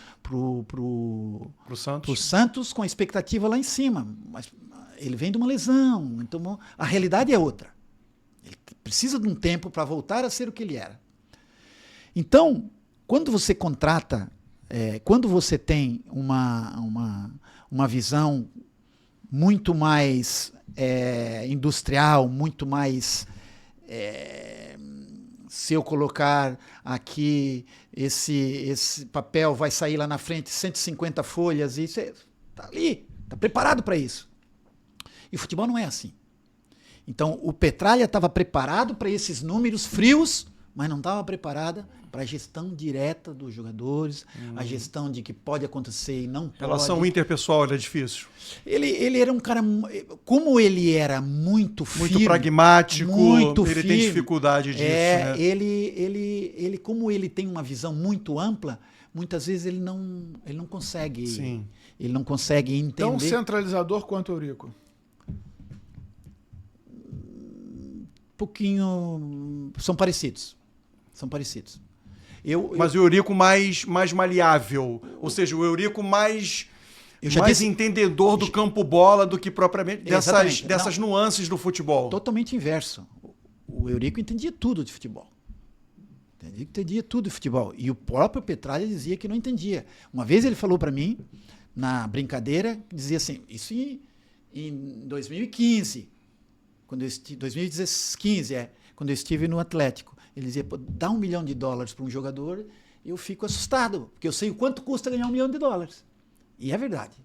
S3: Santos com a expectativa lá em cima, mas ele vem de uma lesão, então a realidade é outra. Ele precisa de um tempo para voltar a ser o que ele era. Então, quando você contrata, quando você tem uma visão muito mais industrial, muito mais se eu colocar aqui esse papel, vai sair lá na frente 150 folhas, e você está ali, está preparado para isso. E o futebol não é assim. Então, o Petralha estava preparado para esses números frios, mas não estava preparada para a gestão direta dos jogadores, a gestão de que pode acontecer e não pode.
S1: Relação interpessoal era difícil.
S3: Ele era um cara, como ele era muito firme,
S1: muito pragmático,
S3: muito
S1: ele
S3: firme,
S1: tem dificuldade disso, né?
S3: Ele, como ele tem uma visão muito ampla, muitas vezes ele não consegue,
S1: Sim.
S3: Ele não consegue entender.
S2: Tão centralizador quanto o Eurico.
S3: Pouquinho, são parecidos.
S1: Mas o Eurico mais maleável, ou seja, o Eurico mais entendedor do campo bola do que propriamente dessas nuances do futebol.
S3: Totalmente inverso. O Eurico entendia tudo de futebol. Entendia tudo de futebol. E o próprio Petralha dizia que não entendia. Uma vez ele falou para mim, na brincadeira, dizia assim, isso em 2015, 2015, quando eu estive no Atlético. Ele dizia, dá $1 milhão para um jogador, eu fico assustado, porque eu sei o quanto custa ganhar $1 milhão. E é verdade.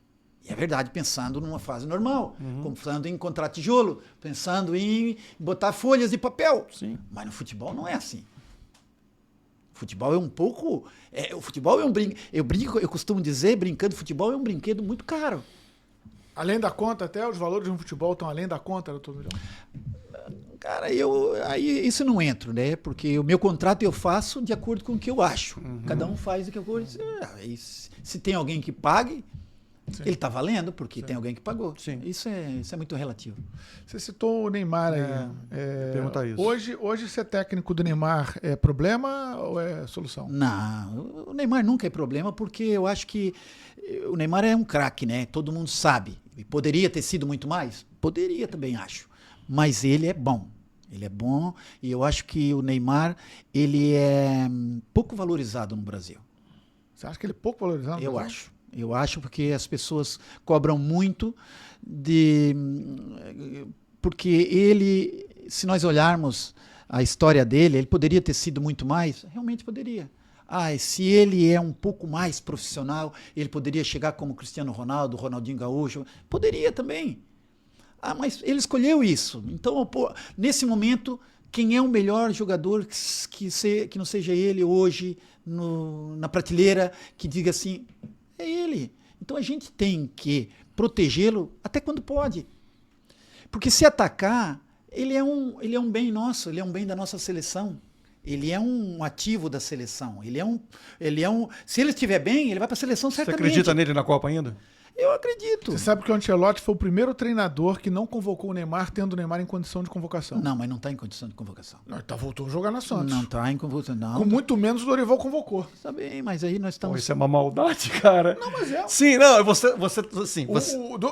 S3: Pensando numa fase normal, pensando em encontrar tijolo, pensando em botar folhas de papel.
S1: Sim.
S3: Mas no futebol não é assim. O futebol é um pouco... o futebol é um brinquedo. Eu costumo dizer, brincando, futebol é um brinquedo muito caro.
S2: Além da conta, até os valores de um futebol estão além da conta, doutor Milhão?
S3: Cara, aí isso não entro, né? Porque o meu contrato eu faço de acordo com o que eu acho. Cada um faz o que eu gosto. Se tem alguém que pague,
S2: Sim.
S3: ele está valendo, porque
S2: Sim.
S3: tem alguém que pagou.
S1: Sim.
S3: Isso é muito relativo.
S2: Você citou o Neymar aí.
S1: Perguntar isso.
S2: Hoje ser técnico do Neymar é problema ou é solução?
S3: Não, o Neymar nunca é problema, porque eu acho que o Neymar é um craque, né? Todo mundo sabe. E poderia ter sido muito mais? Poderia também, acho. Mas ele é bom. Ele é bom e eu acho que o Neymar ele é pouco valorizado no Brasil.
S2: Você acha que ele é pouco valorizado?
S3: Eu acho porque as pessoas cobram muito porque ele, se nós olharmos a história dele, ele poderia ter sido muito mais? Realmente poderia. Se ele é um pouco mais profissional, ele poderia chegar como Cristiano Ronaldo, Ronaldinho Gaúcho? Poderia também. Mas ele escolheu isso. Então, nesse momento, quem é o melhor jogador que não seja ele hoje na prateleira, que diga assim, é ele. Então a gente tem que protegê-lo até quando pode. Porque se atacar, ele é um bem nosso, ele é um bem da nossa seleção. Ele é um ativo da seleção. Se ele estiver bem, ele vai para a seleção certamente.
S1: Você acredita nele na Copa ainda?
S3: Eu acredito.
S2: Você sabe que o Ancelotti foi o primeiro treinador que não convocou o Neymar, tendo o Neymar em condição de convocação.
S3: Não, mas não está em condição de convocação.
S2: Não, então voltou a jogar na Santos.
S3: Não está em convocação, não.
S2: Com muito menos o Dorival convocou.
S3: Tá bem, mas aí nós estamos...
S1: Isso é uma maldade, cara.
S2: Não, mas é.
S1: Sim, não, você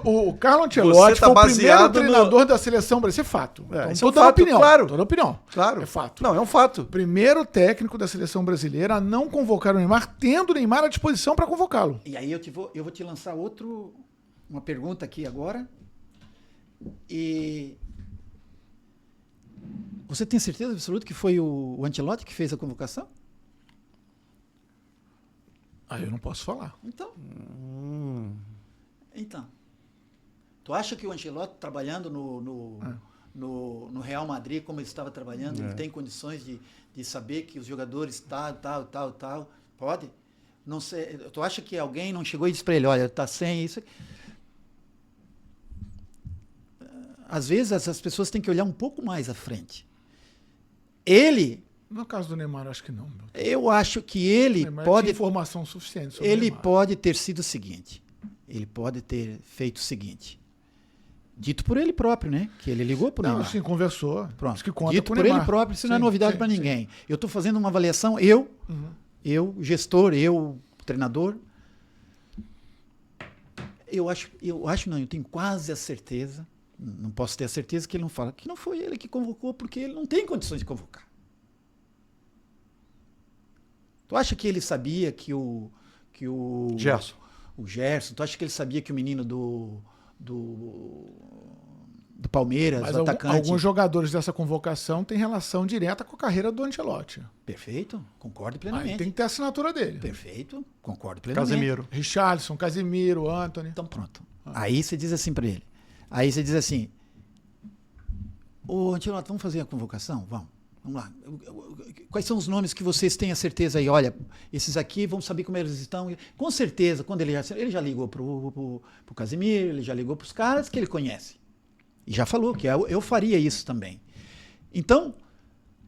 S2: O Carlo Ancelotti
S1: tá
S2: foi o primeiro
S1: baseado
S2: treinador da seleção brasileira. Isso é fato.
S1: Isso é um
S2: tô dando
S1: fato,
S2: opinião.
S1: claro.
S2: Tô dando opinião.
S1: Claro.
S2: É fato.
S1: Não, é um fato.
S2: Primeiro técnico da seleção brasileira a não convocar o Neymar, tendo o Neymar à disposição para convocá-lo.
S3: E aí eu vou te lançar uma pergunta aqui agora. E você tem certeza absoluta que foi o Ancelotti que fez a convocação?
S2: Eu não posso falar.
S3: Então. Tu acha que o Ancelotti trabalhando no Real Madrid, como ele estava trabalhando, ele tem condições de saber que os jogadores tal, pode? Não sei, tu acha que alguém não chegou e disse para ele, olha, tá sem isso? Às vezes as pessoas têm que olhar um pouco mais à frente.
S2: No caso do Neymar, acho que não.
S3: Eu acho que ele
S2: pode ter informação suficiente sobre
S3: ele
S2: Neymar.
S3: pode ter sido o seguinte. Ele pode ter feito o seguinte. Dito por ele próprio, né? Que ele ligou pro Neymar.
S2: Sim, conversou.
S3: Pronto.
S2: Acho que conta
S3: Dito
S2: com o
S3: por
S2: Neymar.
S3: ele próprio, isso não é
S2: Sim,
S3: novidade
S2: sim,
S3: para
S2: sim.
S3: ninguém. Eu estou fazendo uma avaliação, eu, gestor, eu, treinador. Eu tenho quase a certeza, não posso ter a certeza que ele não fala, que não foi ele que convocou, porque ele não tem condições de convocar. Tu acha que ele sabia que o
S1: Gerson.
S3: O Gerson, tu acha que ele sabia que o menino do do Palmeiras,
S2: Mas
S3: o atacante.
S2: alguns jogadores dessa convocação têm relação direta com a carreira do Ancelotti.
S3: Perfeito, concordo
S2: Aí
S3: plenamente.
S2: tem que ter a assinatura dele.
S3: Perfeito, concordo plenamente.
S1: Casemiro.
S2: Richarlison, Casemiro, Antony.
S3: Então pronto. Aí você diz assim para ele. Aí você diz assim, ô Ancelotti, vamos fazer a convocação? Vamos lá. Quais são os nomes que vocês têm a certeza aí? Olha, esses aqui, vamos saber como eles estão. Com certeza, quando ele já ligou pro Casemiro, ele já ligou pros caras que ele conhece. E já falou que eu faria isso também. Então,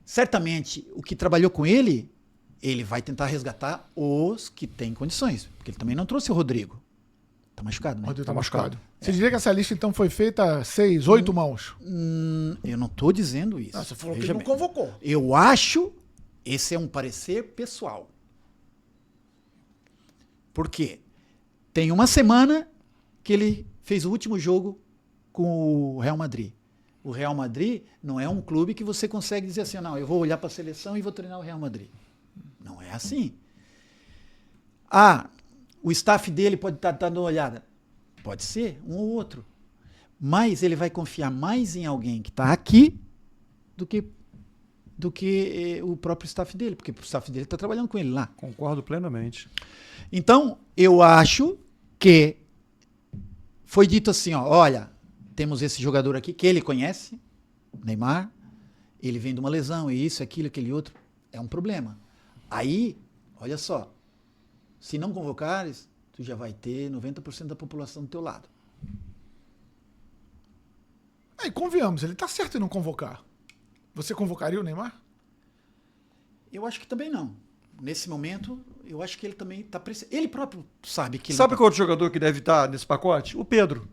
S3: certamente, o que trabalhou com ele vai tentar resgatar os que têm condições. Porque ele também não trouxe o Rodrigo. Tá machucado, né?
S2: O Rodrigo tá machucado. Você diria que essa lista, então, foi feita a 6, 8 mãos?
S3: Eu não tô dizendo isso.
S2: Você falou que
S3: Veja
S2: ele não
S3: bem.
S2: convocou.
S3: Eu acho, esse é um parecer pessoal. Por quê? Tem uma semana que ele fez o último jogo com o Real Madrid. O Real Madrid não é um clube que você consegue dizer assim, não, eu vou olhar para a seleção e vou treinar o Real Madrid. Não é assim. O staff dele pode estar dando uma olhada. Pode ser, um ou outro. Mas ele vai confiar mais em alguém que está aqui do que o próprio staff dele, porque o staff dele está trabalhando com ele lá.
S1: Concordo plenamente.
S3: Então, eu acho que foi dito assim, ó, olha, temos esse jogador aqui que ele conhece, Neymar, ele vem de uma lesão, e isso, aquilo, aquele outro, é um problema. Aí, olha só, se não convocares, tu já vai ter 90% da população do teu lado.
S2: Aí, convenhamos, ele tá certo em não convocar. Você convocaria o Neymar?
S3: Eu acho que também não. Nesse momento, eu acho que ele também está precisando. Ele próprio sabe que ele
S1: Sabe
S3: não
S1: qual outro jogador que deve estar nesse pacote? O Pedro.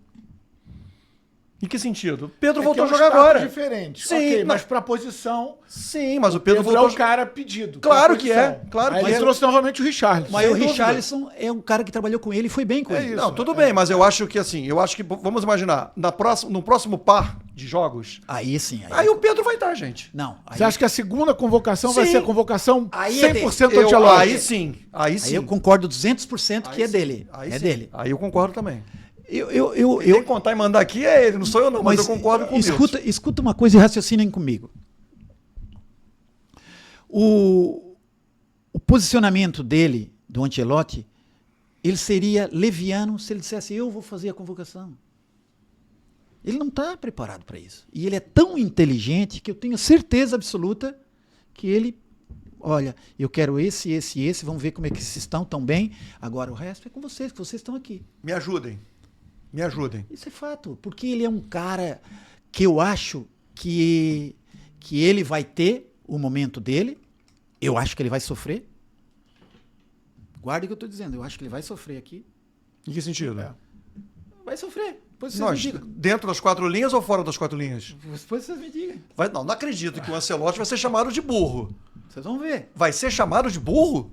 S1: Em que sentido? O Pedro voltou a
S2: que é um
S1: jogar
S2: status
S1: agora.
S2: diferente.
S1: Sim,
S2: Ok,
S1: não.
S2: mas pra posição,
S1: Sim, mas o Pedro
S2: Pedro
S1: voltou
S2: é
S1: a
S2: o
S1: jogar.
S2: cara pedido.
S1: Claro
S2: pra
S1: que é,
S2: posição.
S1: claro
S2: Aí
S1: que
S2: ele
S1: é.
S2: trouxe novamente o Richarlison.
S3: Mas o
S2: Sem dúvida.
S3: Richarlison é um cara que trabalhou com ele e foi bem com
S2: É
S3: ele.
S2: isso.
S1: Não, tudo bem, mas eu acho que vamos imaginar, no próximo par de jogos,
S3: Aí sim.
S1: aí o Pedro vai estar, gente.
S3: Não. Aí,
S2: Você acha que a segunda convocação vai
S1: Sim.
S2: ser a convocação
S3: Aí é
S2: 100%
S1: Eu-
S2: Ancelotti?
S1: aí sim, aí
S3: aí
S1: sim.
S3: eu concordo 200% que
S1: Aí
S3: é
S1: sim,
S3: dele.
S1: aí
S3: É
S1: sim.
S3: dele.
S1: Aí eu concordo também.
S3: Eu
S1: Quem contar e mandar aqui é ele, não sou eu não, mas eu concordo com isso.
S3: Escuta uma coisa e raciocinem comigo. O posicionamento dele, do Ancelotti, ele seria leviano se ele dissesse, eu vou fazer a convocação. Ele não está preparado para isso. E ele é tão inteligente que eu tenho certeza absoluta que ele, olha, eu quero esse, vamos ver como é que vocês estão tão bem. Agora o resto é com vocês, que vocês estão aqui.
S1: Me ajudem. Me ajudem.
S3: Isso é fato, porque ele é um cara que eu acho que ele vai ter o momento dele. Eu acho que ele vai sofrer. Guarde o que eu estou dizendo, eu acho que ele vai sofrer aqui.
S1: Em que sentido?
S3: Vai sofrer. Depois vocês
S1: Nós,
S3: me digam.
S1: dentro das 4 linhas ou fora das 4 linhas?
S3: Depois vocês me digam.
S1: Não acredito que o Ancelotti vai ser chamado de burro.
S3: Vocês vão ver.
S1: Vai ser chamado de burro?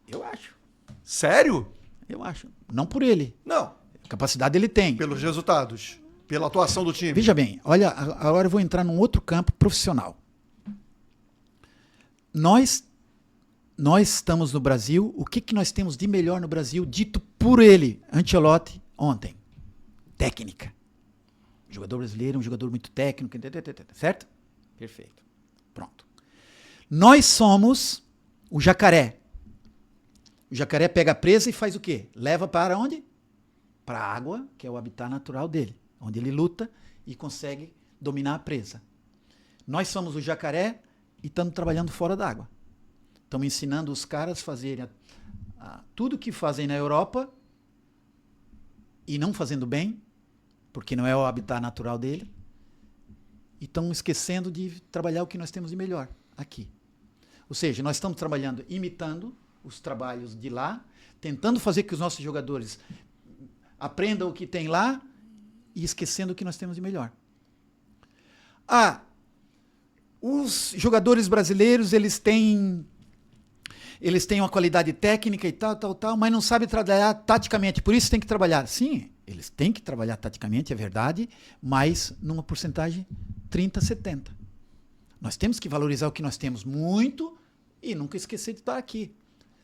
S3: Eu acho.
S1: Sério?
S3: Eu acho. Não por ele.
S1: Não.
S3: Capacidade ele tem.
S1: Pelos resultados. Pela atuação do time.
S3: Veja bem, olha, agora eu vou entrar num outro campo profissional. Nós estamos no Brasil, o que nós temos de melhor no Brasil, dito por ele, Ancelotti, ontem? Técnica. O jogador brasileiro é um jogador muito técnico, certo? Perfeito. Pronto. Nós somos o jacaré. O jacaré pega a presa e faz o quê? Leva para onde? Para a água, que é o habitat natural dele, onde ele luta e consegue dominar a presa. Nós somos o jacaré e estamos trabalhando fora da água. Estamos ensinando os caras a fazerem tudo que fazem na Europa e não fazendo bem, porque não é o habitat natural dele, e estão esquecendo de trabalhar o que nós temos de melhor aqui. Ou seja, nós estamos trabalhando, imitando os trabalhos de lá, tentando fazer que os nossos jogadores aprendam o que tem lá e esquecendo o que nós temos de melhor. Os jogadores brasileiros, eles têm uma qualidade técnica e tal, mas não sabem trabalhar taticamente, por isso tem que trabalhar. Sim, eles têm que trabalhar taticamente, é verdade, mas numa porcentagem 30-70. Nós temos que valorizar o que nós temos muito e nunca esquecer de estar aqui.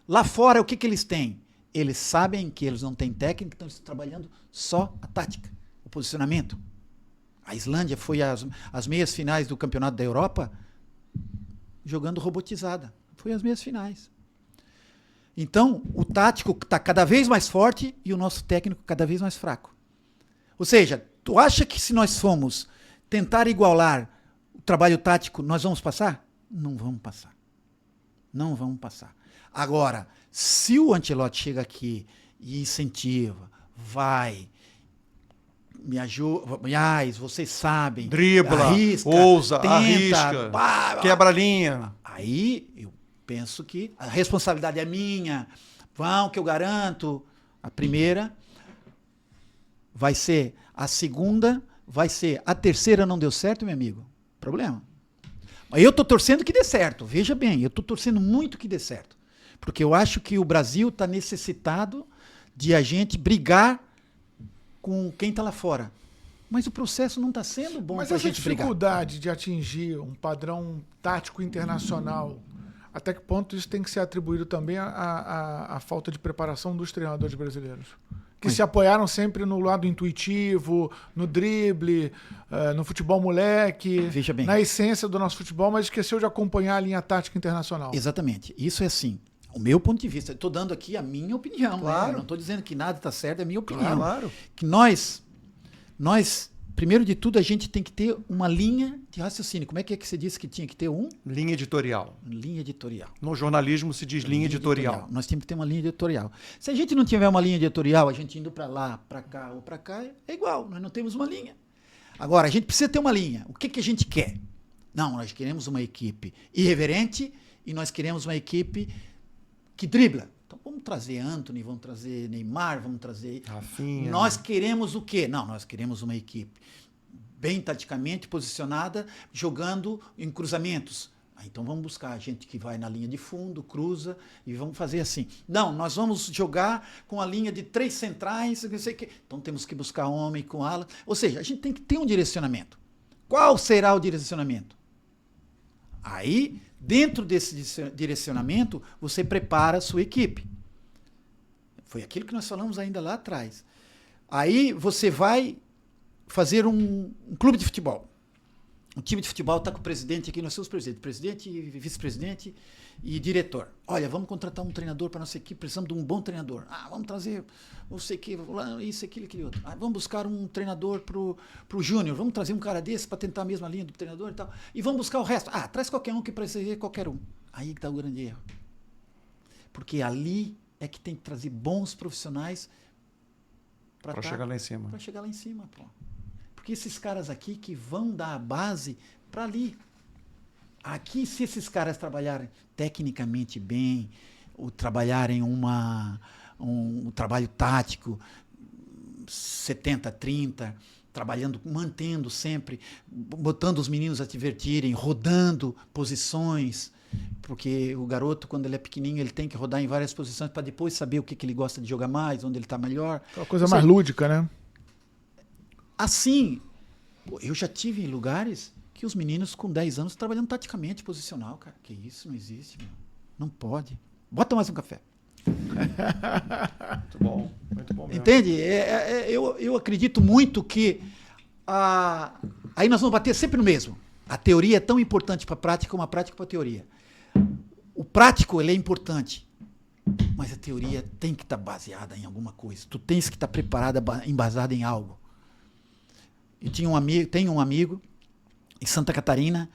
S3: Lá fora, o que eles têm? Eles sabem que eles não têm técnica, então eles estão trabalhando só a tática, o posicionamento. A Islândia foi às meias finais do Campeonato da Europa jogando robotizada. Foi às meias finais. Então, o tático está cada vez mais forte e o nosso técnico cada vez mais fraco. Ou seja, tu acha que se nós formos tentar igualar o trabalho tático, nós vamos passar? Não vamos passar. Não vamos passar. Agora, se o Ancelotti chega aqui e incentiva, vai, me ajuda, vocês sabem,
S1: dribla,
S3: arrisca,
S1: ousa,
S3: tenta,
S1: arrisca, quebra a linha.
S3: Aí eu penso que a responsabilidade é minha, vão que eu garanto. A primeira vai ser, a segunda vai ser, a terceira não deu certo, meu amigo, problema. Mas eu estou torcendo que dê certo, veja bem, eu estou torcendo muito que dê certo, porque eu acho que o Brasil está necessitado de a gente brigar com quem está lá fora. Mas o processo não está sendo bom para a gente brigar.
S2: Mas essa dificuldade de atingir um padrão tático internacional, até que ponto isso tem que ser atribuído também à falta de preparação dos treinadores brasileiros? Que se apoiaram sempre no lado intuitivo, no drible, no futebol moleque, na essência do nosso futebol, mas esqueceu de acompanhar a linha tática internacional.
S3: Exatamente. Isso é assim. O meu ponto de vista, estou dando aqui a minha opinião.
S1: Claro.
S3: Né? Não estou dizendo que nada está certo, é a minha opinião.
S1: Claro.
S3: Que nós, primeiro de tudo, a gente tem que ter uma linha de raciocínio. Como é que você disse que tinha que ter
S1: Linha editorial.
S3: Linha editorial.
S1: No jornalismo se diz linha editorial.
S3: Nós temos que ter uma linha editorial. Se a gente não tiver uma linha editorial, a gente indo para lá, para cá ou para cá, é igual. Nós não temos uma linha. Agora, a gente precisa ter uma linha. O que a gente quer? Não, nós queremos uma equipe irreverente e nós queremos uma equipe que dribla. Então vamos trazer Antony, vamos trazer Neymar, vamos trazer...
S1: Rafinha.
S3: Nós queremos o quê? Não, nós queremos uma equipe bem taticamente posicionada, jogando em cruzamentos. Então vamos buscar gente que vai na linha de fundo, cruza, e vamos fazer assim. Não, nós vamos jogar com a linha de 3 centrais, não sei o quê. Então temos que buscar homem com ala. Ou seja, a gente tem que ter um direcionamento. Qual será o direcionamento? Aí, dentro desse direcionamento, você prepara a sua equipe. Foi aquilo que nós falamos ainda lá atrás. Aí você vai fazer um clube de futebol. Um time de futebol está com o presidente aqui, nós somos presidente, vice-presidente e diretor. Olha, vamos contratar um treinador para a nossa equipe, precisamos de um bom treinador. Vamos trazer, não sei o que, isso, aquele outro. Vamos buscar um treinador para o júnior, vamos trazer um cara desse para tentar a mesma linha do treinador e tal. E vamos buscar o resto. Traz qualquer um que precisa qualquer um. Aí que está o grande erro. Porque ali é que tem que trazer bons profissionais
S1: para chegar lá em cima.
S3: Para chegar lá em cima, pô. Porque esses caras aqui que vão dar a base para ali. Aqui, se esses caras trabalharem tecnicamente bem, ou trabalharem um trabalho tático 70-30, trabalhando, mantendo sempre, botando os meninos a se divertirem, rodando posições, porque o garoto, quando ele é pequenininho, ele tem que rodar em várias posições para depois saber o que ele gosta de jogar mais, onde ele está melhor.
S2: É uma coisa mais lúdica, né?
S3: Assim, eu já tive em lugares que os meninos com 10 anos trabalhando taticamente posicional, cara. Que isso, não existe, meu. Não pode. Bota mais um café.
S1: Muito bom mesmo.
S3: Entende? Eu acredito muito que aí nós vamos bater sempre no mesmo. A teoria é tão importante para a prática como a prática para a teoria. O prático, ele é importante, mas a teoria tem que estar baseada em alguma coisa. Tu tens que estar preparada, embasada em algo. Eu tenho um amigo em Santa Catarina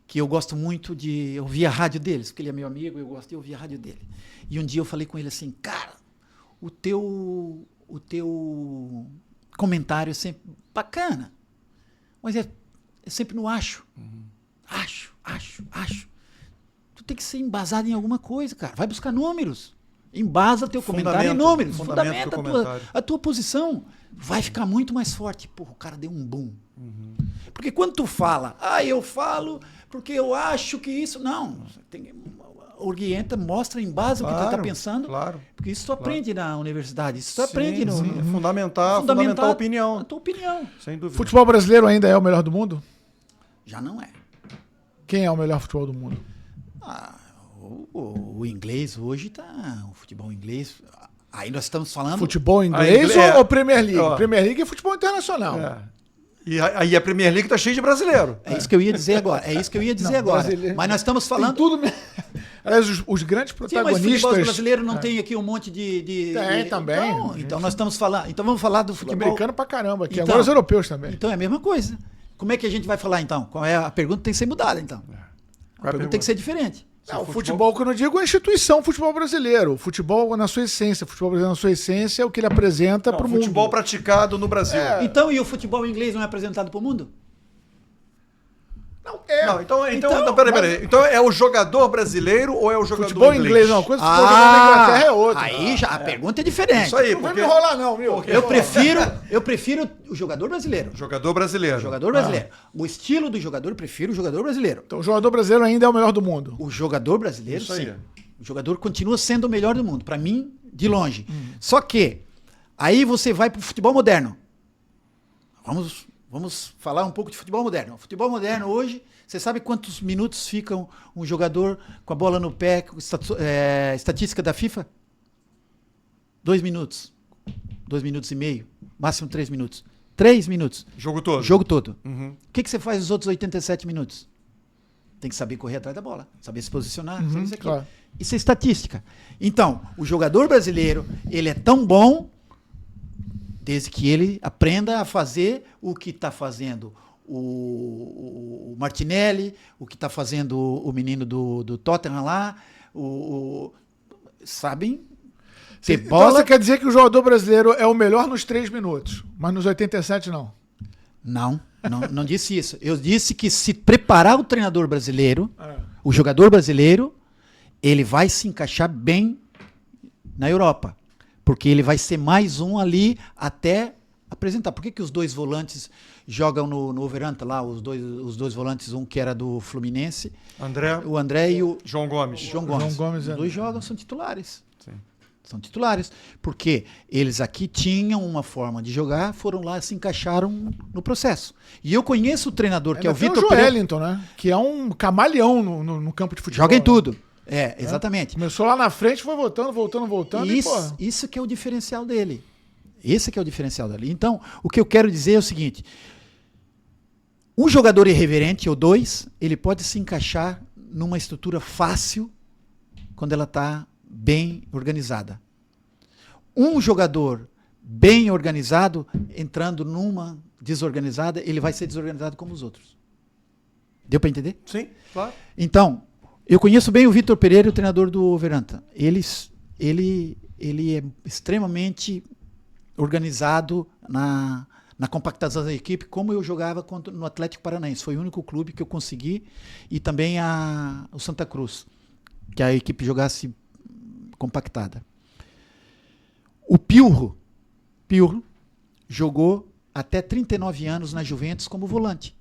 S3: que eu gosto muito de ouvir a rádio deles, porque ele é meu amigo, eu gosto de ouvir a rádio dele. E um dia eu falei com ele assim, cara, o teu comentário é sempre bacana, mas é sempre no acho. Acho. Tu tem que ser embasado em alguma coisa, cara. Vai buscar números. Embasa teu comentário em números. Fundamenta a tua posição. Vai ficar muito mais forte. Porra, o cara deu um boom. Porque quando tu fala, eu falo porque eu acho que isso... Não. Orienta, mostra, embasa o que tu está pensando.
S1: Claro.
S3: Porque isso tu aprende na universidade. Isso tu aprende no...
S1: Sim. Fundamentar a opinião.
S3: A tua opinião.
S1: Sem dúvida.
S2: Futebol brasileiro ainda é o melhor do mundo?
S3: Já não é.
S2: Quem é o melhor futebol do mundo?
S3: O inglês hoje tá... O futebol inglês... Aí nós estamos falando...
S2: Futebol inglês ou Premier League? Premier League é futebol internacional.
S1: E aí a Premier League tá cheia de brasileiro.
S3: É isso que eu ia dizer agora. Mas nós estamos falando...
S2: Tem tudo... Aliás, os grandes protagonistas...
S3: Sim, mas o futebol brasileiro não tem aqui um monte de...
S2: Tem também.
S3: Então nós estamos falando... Então vamos falar do futebol...
S2: Americano pra caramba aqui.
S3: Então,
S2: agora os europeus também.
S3: Então é a mesma coisa. Como é que a gente vai falar então? Qual é a pergunta tem que ser mudada então. A pergunta tem que ser diferente.
S2: Não, o futebol que eu não digo é a instituição futebol brasileiro. O futebol na sua essência. O futebol brasileiro na sua essência é o que ele apresenta para o mundo.
S1: Futebol praticado no Brasil.
S3: Então, e o futebol inglês não é apresentado para o mundo?
S1: Não, então, peraí. Então é o jogador brasileiro ou é o jogador
S2: futebol inglês? Não, coisa futebol na Inglaterra é outra.
S3: Aí já a pergunta é diferente.
S1: Isso aí,
S2: não vai me enrolar não, meu.
S3: Eu prefiro o jogador brasileiro.
S1: Jogador brasileiro.
S3: O estilo do jogador, eu prefiro o jogador brasileiro.
S2: Então o jogador brasileiro ainda é o melhor do mundo.
S3: O jogador brasileiro,
S1: isso aí.
S3: sim. O jogador continua sendo o melhor do mundo. Para mim, de longe. Só que, aí você vai pro futebol moderno. Vamos falar um pouco de futebol moderno. O futebol moderno hoje, você sabe quantos minutos fica um jogador com a bola no pé, estatística da FIFA? 2 minutos. 2 minutos e meio. Máximo 3 minutos. 3 minutos.
S1: Jogo todo.
S3: Jogo todo.
S1: Uhum.
S3: O que você faz nos outros 87 minutos? Tem que saber correr atrás da bola, saber se posicionar, saber isso aqui.
S2: Claro.
S3: Isso é estatística. Então, o jogador brasileiro, ele é tão bom desde que ele aprenda a fazer o que está fazendo o Martinelli, o que está fazendo o menino do Tottenham lá, sabem? Ter
S2: Então
S3: bola.
S2: você quer dizer que o jogador brasileiro é o melhor nos 3 minutos, mas nos 87 não?
S3: Não disse isso. Eu disse que se preparar o treinador brasileiro, o jogador brasileiro, ele vai se encaixar bem na Europa. Porque ele vai ser mais um ali até apresentar. Por que os dois volantes jogam no Wolverhampton lá? Os dois volantes, um que era do Fluminense, o André e o
S1: João Gomes.
S2: João Gomes,
S3: os dois jogam, são titulares.
S1: Sim.
S3: São titulares. Porque eles aqui tinham uma forma de jogar, foram lá e se encaixaram no processo. E eu conheço o treinador, que é o Vitor Pereira.
S2: Joelinton, né? Que é um camaleão no campo de futebol.
S3: Joga em tudo. Exatamente.
S2: Começou lá na frente, foi voltando.
S3: Isso que é o diferencial dele. Esse que é o diferencial dele. Então, o que eu quero dizer é o seguinte. Um jogador irreverente, ou dois, ele pode se encaixar numa estrutura fácil quando ela está bem organizada. Um jogador bem organizado, entrando numa desorganizada, ele vai ser desorganizado como os outros. Deu para entender?
S1: Sim, claro.
S3: Então, eu conheço bem o Vitor Pereira, o treinador do Wolverhampton. Ele é extremamente organizado na compactação da equipe, como eu jogava no Atlético Paranaense. Foi o único clube que eu consegui, e também o Santa Cruz, que a equipe jogasse compactada. O Pirro jogou até 39 anos na Juventus como volante.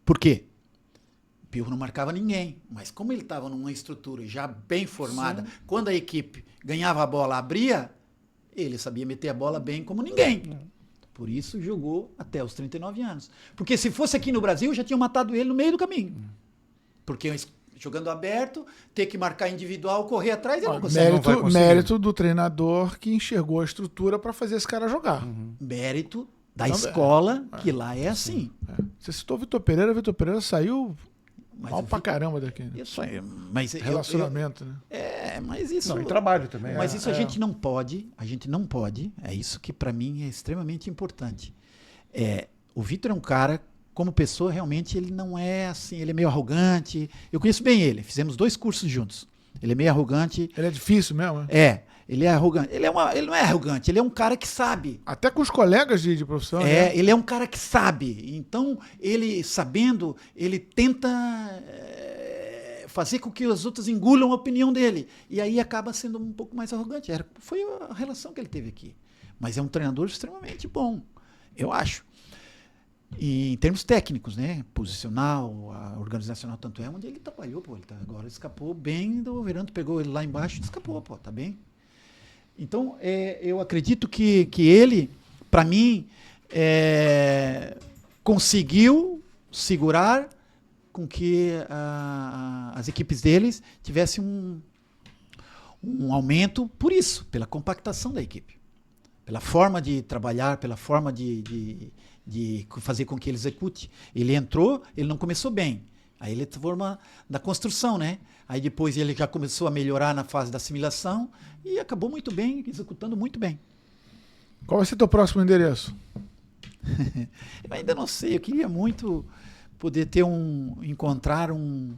S3: Por quê? O Pirro não marcava ninguém, mas como ele estava numa estrutura já bem formada, sim, quando a equipe ganhava a bola, abria, ele sabia meter a bola bem como ninguém. Por isso jogou até os 39 anos. Porque se fosse aqui no Brasil, já tinham matado ele no meio do caminho. Porque jogando aberto, ter que marcar individual, correr atrás, ele não consegue.
S2: Mérito do treinador que enxergou a estrutura para fazer esse cara jogar.
S3: Mérito da escola, que lá é assim.
S2: Você citou o Vitor Pereira saiu mal pra caramba daqui. Né?
S3: Isso aí, mas
S2: relacionamento, né?
S3: Mas isso...
S1: Não, e trabalho também.
S3: Mas isso a gente não pode, é isso que para mim é extremamente importante. O Vitor é um cara, como pessoa, realmente ele não é assim, ele é meio arrogante. Eu conheço bem ele, fizemos 2 cursos juntos. Ele é meio arrogante.
S2: Ele é difícil mesmo, né?
S3: Ele é arrogante. Ele não é arrogante, ele é um cara que sabe.
S2: Até com os colegas de profissão. Né?
S3: Ele é um cara que sabe. Então, ele sabendo, ele tenta fazer com que os outros engulam a opinião dele. E aí acaba sendo um pouco mais arrogante. Foi a relação que ele teve aqui. Mas é um treinador extremamente bom, eu acho. E em termos técnicos, né? Posicional, organizacional, tanto é onde ele trabalhou, agora escapou bem do Wolverhampton, pegou ele lá embaixo e escapou, tá bem? Então, eu acredito que ele, para mim, conseguiu segurar com que as equipes deles tivessem um aumento por isso, pela compactação da equipe. pela forma de trabalhar, pela forma de fazer com que ele execute. Ele entrou, ele não começou bem. Aí ele forma da construção, né? Aí depois ele já começou a melhorar na fase da assimilação e acabou muito bem, executando muito bem.
S2: Qual vai ser teu próximo endereço?
S3: Eu ainda não sei, eu queria muito poder encontrar um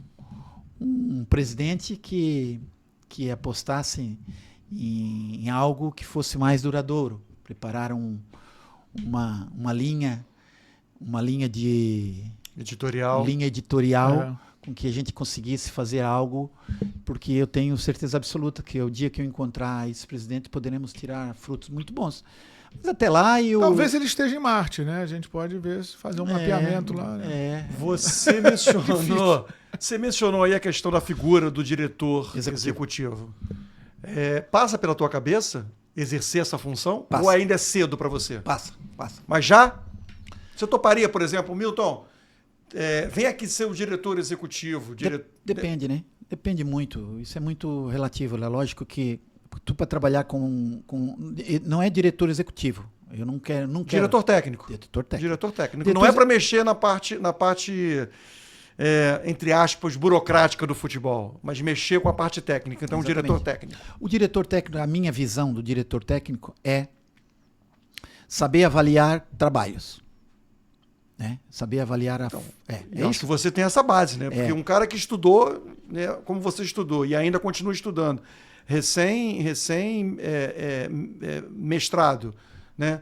S3: presidente que apostasse em algo que fosse mais duradouro, preparar uma linha editorial com que a gente conseguisse fazer algo, porque eu tenho certeza absoluta que o dia que eu encontrar esse presidente poderemos tirar frutos muito bons. Mas até lá
S2: talvez ele esteja em Marte, né? A gente pode fazer um mapeamento lá. Né?
S1: Você mencionou aí a questão da figura do diretor executivo. Passa pela tua cabeça exercer essa função?
S3: Passa.
S1: Ou ainda é cedo para você?
S3: Passa.
S1: Mas já? Você toparia, por exemplo, Milton, vem aqui ser o diretor executivo.
S3: Depende, né? Depende muito. Isso é muito relativo. É lógico que tu para trabalhar com... Não é diretor executivo. Eu não quero...
S1: Diretor técnico. Diretor técnico. Não é para mexer na parte entre aspas, burocrática do futebol, mas mexer com a parte técnica. Então,
S3: Exatamente.
S1: O diretor técnico.
S3: O diretor técnico, a minha visão do diretor técnico é saber avaliar trabalhos. Né? Saber avaliar
S1: acho que você tem essa base, né? Porque um cara que estudou, né, como você estudou, e ainda continua estudando, mestrado, né?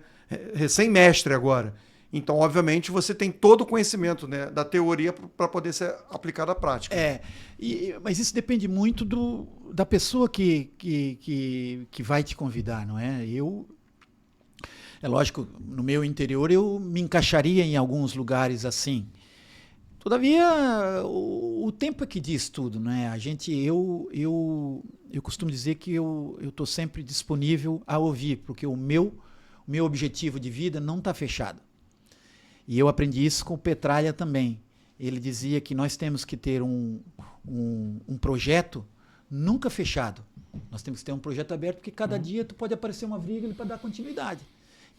S1: Recém-mestre agora. Então, obviamente, você tem todo o conhecimento, né, da teoria para poder ser aplicado à prática.
S3: Mas isso depende muito da pessoa que vai te convidar, não é? É lógico, no meu interior eu me encaixaria em alguns lugares assim. Todavia, o tempo é que diz tudo, né? Eu costumo dizer que eu estou sempre disponível a ouvir, porque o meu objetivo de vida não está fechado. E eu aprendi isso com o Petralha também. Ele dizia que nós temos que ter um projeto nunca fechado. Nós temos que ter um projeto aberto, porque cada dia pode aparecer uma vírgula para dar continuidade.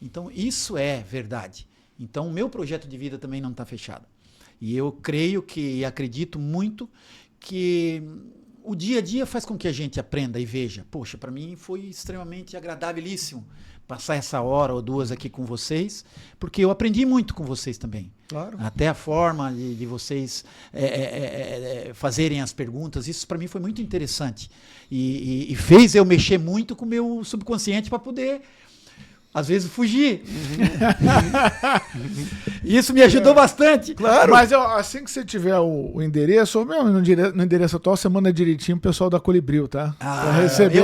S3: Então, isso é verdade. Então, o meu projeto de vida também não está fechado. E eu creio e acredito muito que o dia a dia faz com que a gente aprenda e veja. Poxa, para mim foi extremamente agradabilíssimo passar essa hora ou duas aqui com vocês, porque eu aprendi muito com vocês também.
S1: Claro.
S3: Até a forma de vocês fazerem as perguntas, isso para mim foi muito interessante. E fez eu mexer muito com o meu subconsciente para poder, às vezes, fugir. Isso me ajudou bastante.
S2: Claro. Mas assim que você tiver o endereço, ou mesmo no endereço atual, você manda direitinho o pessoal da Colibril, tá? Pra receber.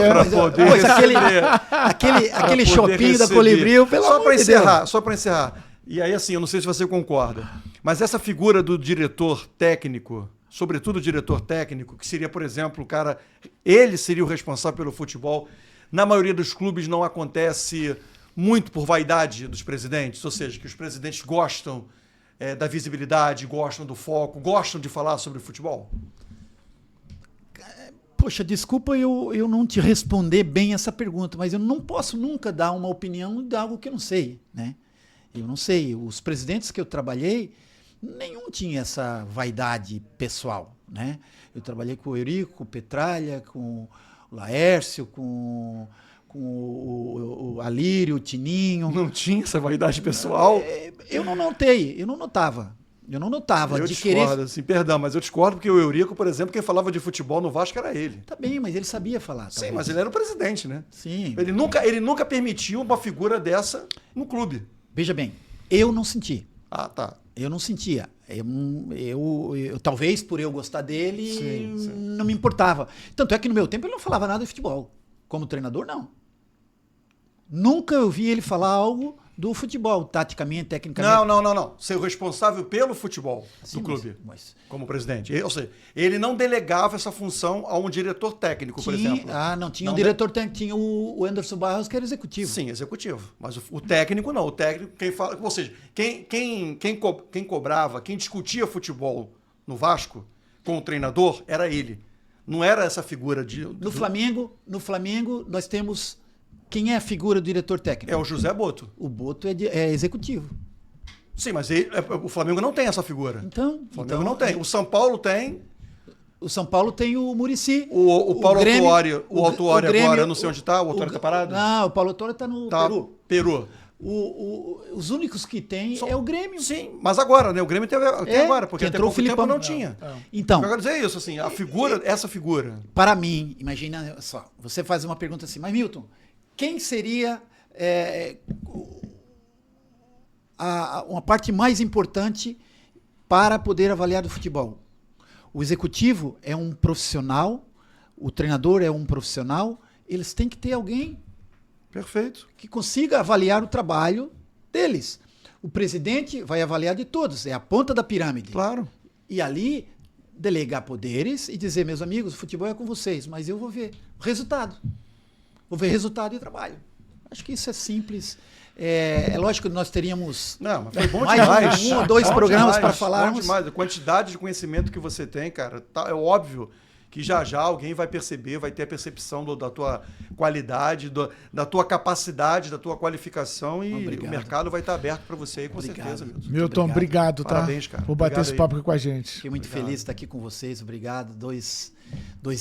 S3: Aquele shopping da Colibril, pelo amor de Deus.
S1: Só para encerrar. E aí, assim, eu não sei se você concorda, mas essa figura do diretor técnico, sobretudo o diretor técnico, que seria, por exemplo, o cara... Ele seria o responsável pelo futebol. Na maioria dos clubes não acontece... muito por vaidade dos presidentes, ou seja, que os presidentes gostam da visibilidade, gostam do foco, gostam de falar sobre futebol?
S3: Poxa, desculpa eu não te responder bem essa pergunta, mas eu não posso nunca dar uma opinião de algo que eu não sei, né? Eu não sei. Os presidentes que eu trabalhei, nenhum tinha essa vaidade pessoal, né? Eu trabalhei com o Eurico, com o Petralha, com o Laércio, com o Alírio, o Tininho.
S1: Não tinha essa vaidade pessoal?
S3: Eu não notei, eu não notava. Eu não notava
S1: eu
S3: de
S1: discordo,
S3: querer...
S1: assim, perdão, mas eu discordo porque o Eurico, por exemplo, quem falava de futebol no Vasco era ele.
S3: Tá bem, mas ele sabia falar.
S1: Sim, mas ele era o presidente, né?
S3: Sim.
S1: Ele nunca permitiu uma figura dessa no clube.
S3: Veja bem, eu não senti.
S1: Ah, tá.
S3: Eu não sentia. Eu talvez por eu gostar dele, não me importava. Tanto é que no meu tempo ele não falava nada de futebol. Como treinador, não. Nunca eu vi ele falar algo do futebol, taticamente, tecnicamente.
S1: Não. Ser o responsável pelo futebol do clube, como presidente. Ou seja, ele não delegava essa função a um diretor técnico, por exemplo.
S3: Não tinha um diretor técnico, tinha o Anderson Barros, que era executivo.
S1: Sim, executivo. Mas o técnico não. O técnico, quem fala... Ou seja, quem cobrava, quem discutia futebol no Vasco com o treinador, era ele. Não era essa figura de...
S3: No Flamengo, nós temos Quem é a figura do diretor técnico?
S1: É o José Boto.
S3: O Boto é executivo.
S1: Sim, mas o Flamengo não tem essa figura.
S3: Então,
S1: O Flamengo não tem. O São Paulo tem.
S3: O São Paulo tem o Muricy.
S1: O Paulo
S3: Grêmio,
S1: Autuori, o Autuori
S3: Grêmio,
S1: agora, eu não sei onde está, o Autuori está parado?
S3: Não, o Paulo Autuori está no Peru. Os únicos que tem é o Grêmio.
S1: Sim, mas agora, né? O Grêmio tem agora, porque até pouco tempo não tinha.
S3: Então,
S1: eu quero dizer isso, assim, essa figura.
S3: Para mim, imagina só, você faz uma pergunta assim, mas Milton, quem seria uma parte mais importante para poder avaliar do futebol? O executivo é um profissional, o treinador é um profissional, eles têm que ter alguém
S1: Perfeito.
S3: que consiga avaliar o trabalho deles. O presidente vai avaliar de todos, é a ponta da pirâmide.
S1: Claro.
S3: E ali delegar poderes e dizer, meus amigos, o futebol é com vocês, mas eu vou ver resultado. Vou ver resultado e trabalho. Acho que isso é simples. É lógico que nós teríamos
S1: Não, mas foi bom
S3: mais
S1: demais.
S3: um ou dois
S1: Bom
S3: programas
S1: demais,
S3: para falarmos.
S1: Bom demais. A quantidade de conhecimento que você tem, cara, é óbvio que já alguém vai perceber, vai ter a percepção da tua qualidade, da tua capacidade, da tua qualificação e
S3: Obrigado.
S1: o mercado vai estar aberto para você aí, com certeza.
S2: Milton, obrigado, tá?
S1: Parabéns, cara.
S2: Por bater
S1: Obrigado
S2: esse
S1: aí.
S2: papo aqui com a gente.
S3: Fiquei muito feliz de estar aqui com vocês. Obrigado. Dois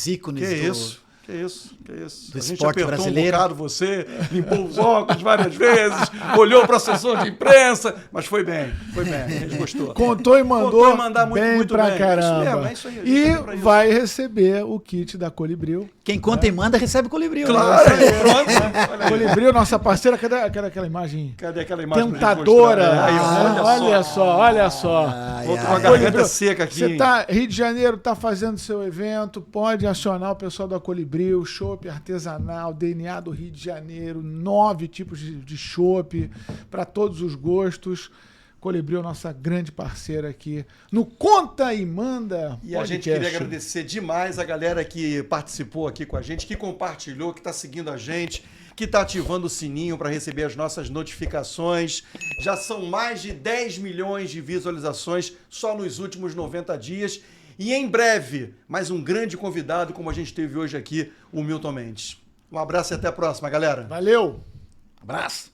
S3: ícones
S1: Que
S3: do...
S1: isso. Que isso.
S3: Do
S1: A gente
S3: esporte
S1: apertou
S3: brasileiro.
S1: um bocado você, limpou os óculos várias vezes, olhou para a assessor de imprensa, mas foi bem, a gente gostou.
S2: Contou e mandou
S1: Contou e mandar muito,
S2: bem
S1: muito
S2: pra
S1: bem.
S2: caramba.
S1: É isso mesmo, é isso aí, a gente
S2: E
S1: tá pra isso.
S2: vai receber o kit da Colibril.
S3: Quem conta e manda recebe Colibril. né?
S1: Claro, pronto. Olha aí.
S2: Colibril, nossa parceira, cadê aquela imagem?
S1: Cadê aquela imagem pra gente
S2: Tentadora.
S1: mostrar? Aí, ó,
S2: Olha só.
S3: Ai,
S1: Vou
S3: ai,
S1: tomar
S3: ai.
S1: garganta
S2: Colibril,
S1: seca aqui.
S2: Você
S1: hein?
S2: tá, Rio de Janeiro tá fazendo seu evento, pode acionar o pessoal da Colibril, chopp artesanal, DNA do Rio de Janeiro, 9 tipos de chopp para todos os gostos. Colibril, nossa grande parceira aqui no Conta e Manda
S1: E a gente queria agradecer demais a galera que participou aqui com a gente, que compartilhou, que está seguindo a gente, que está ativando o sininho para receber as nossas notificações. Já são mais de 10 milhões de visualizações só nos últimos 90 dias. E em breve, mais um grande convidado, como a gente teve hoje aqui, o Milton Mendes. Um abraço e até a próxima, galera.
S2: Valeu!
S3: Abraço.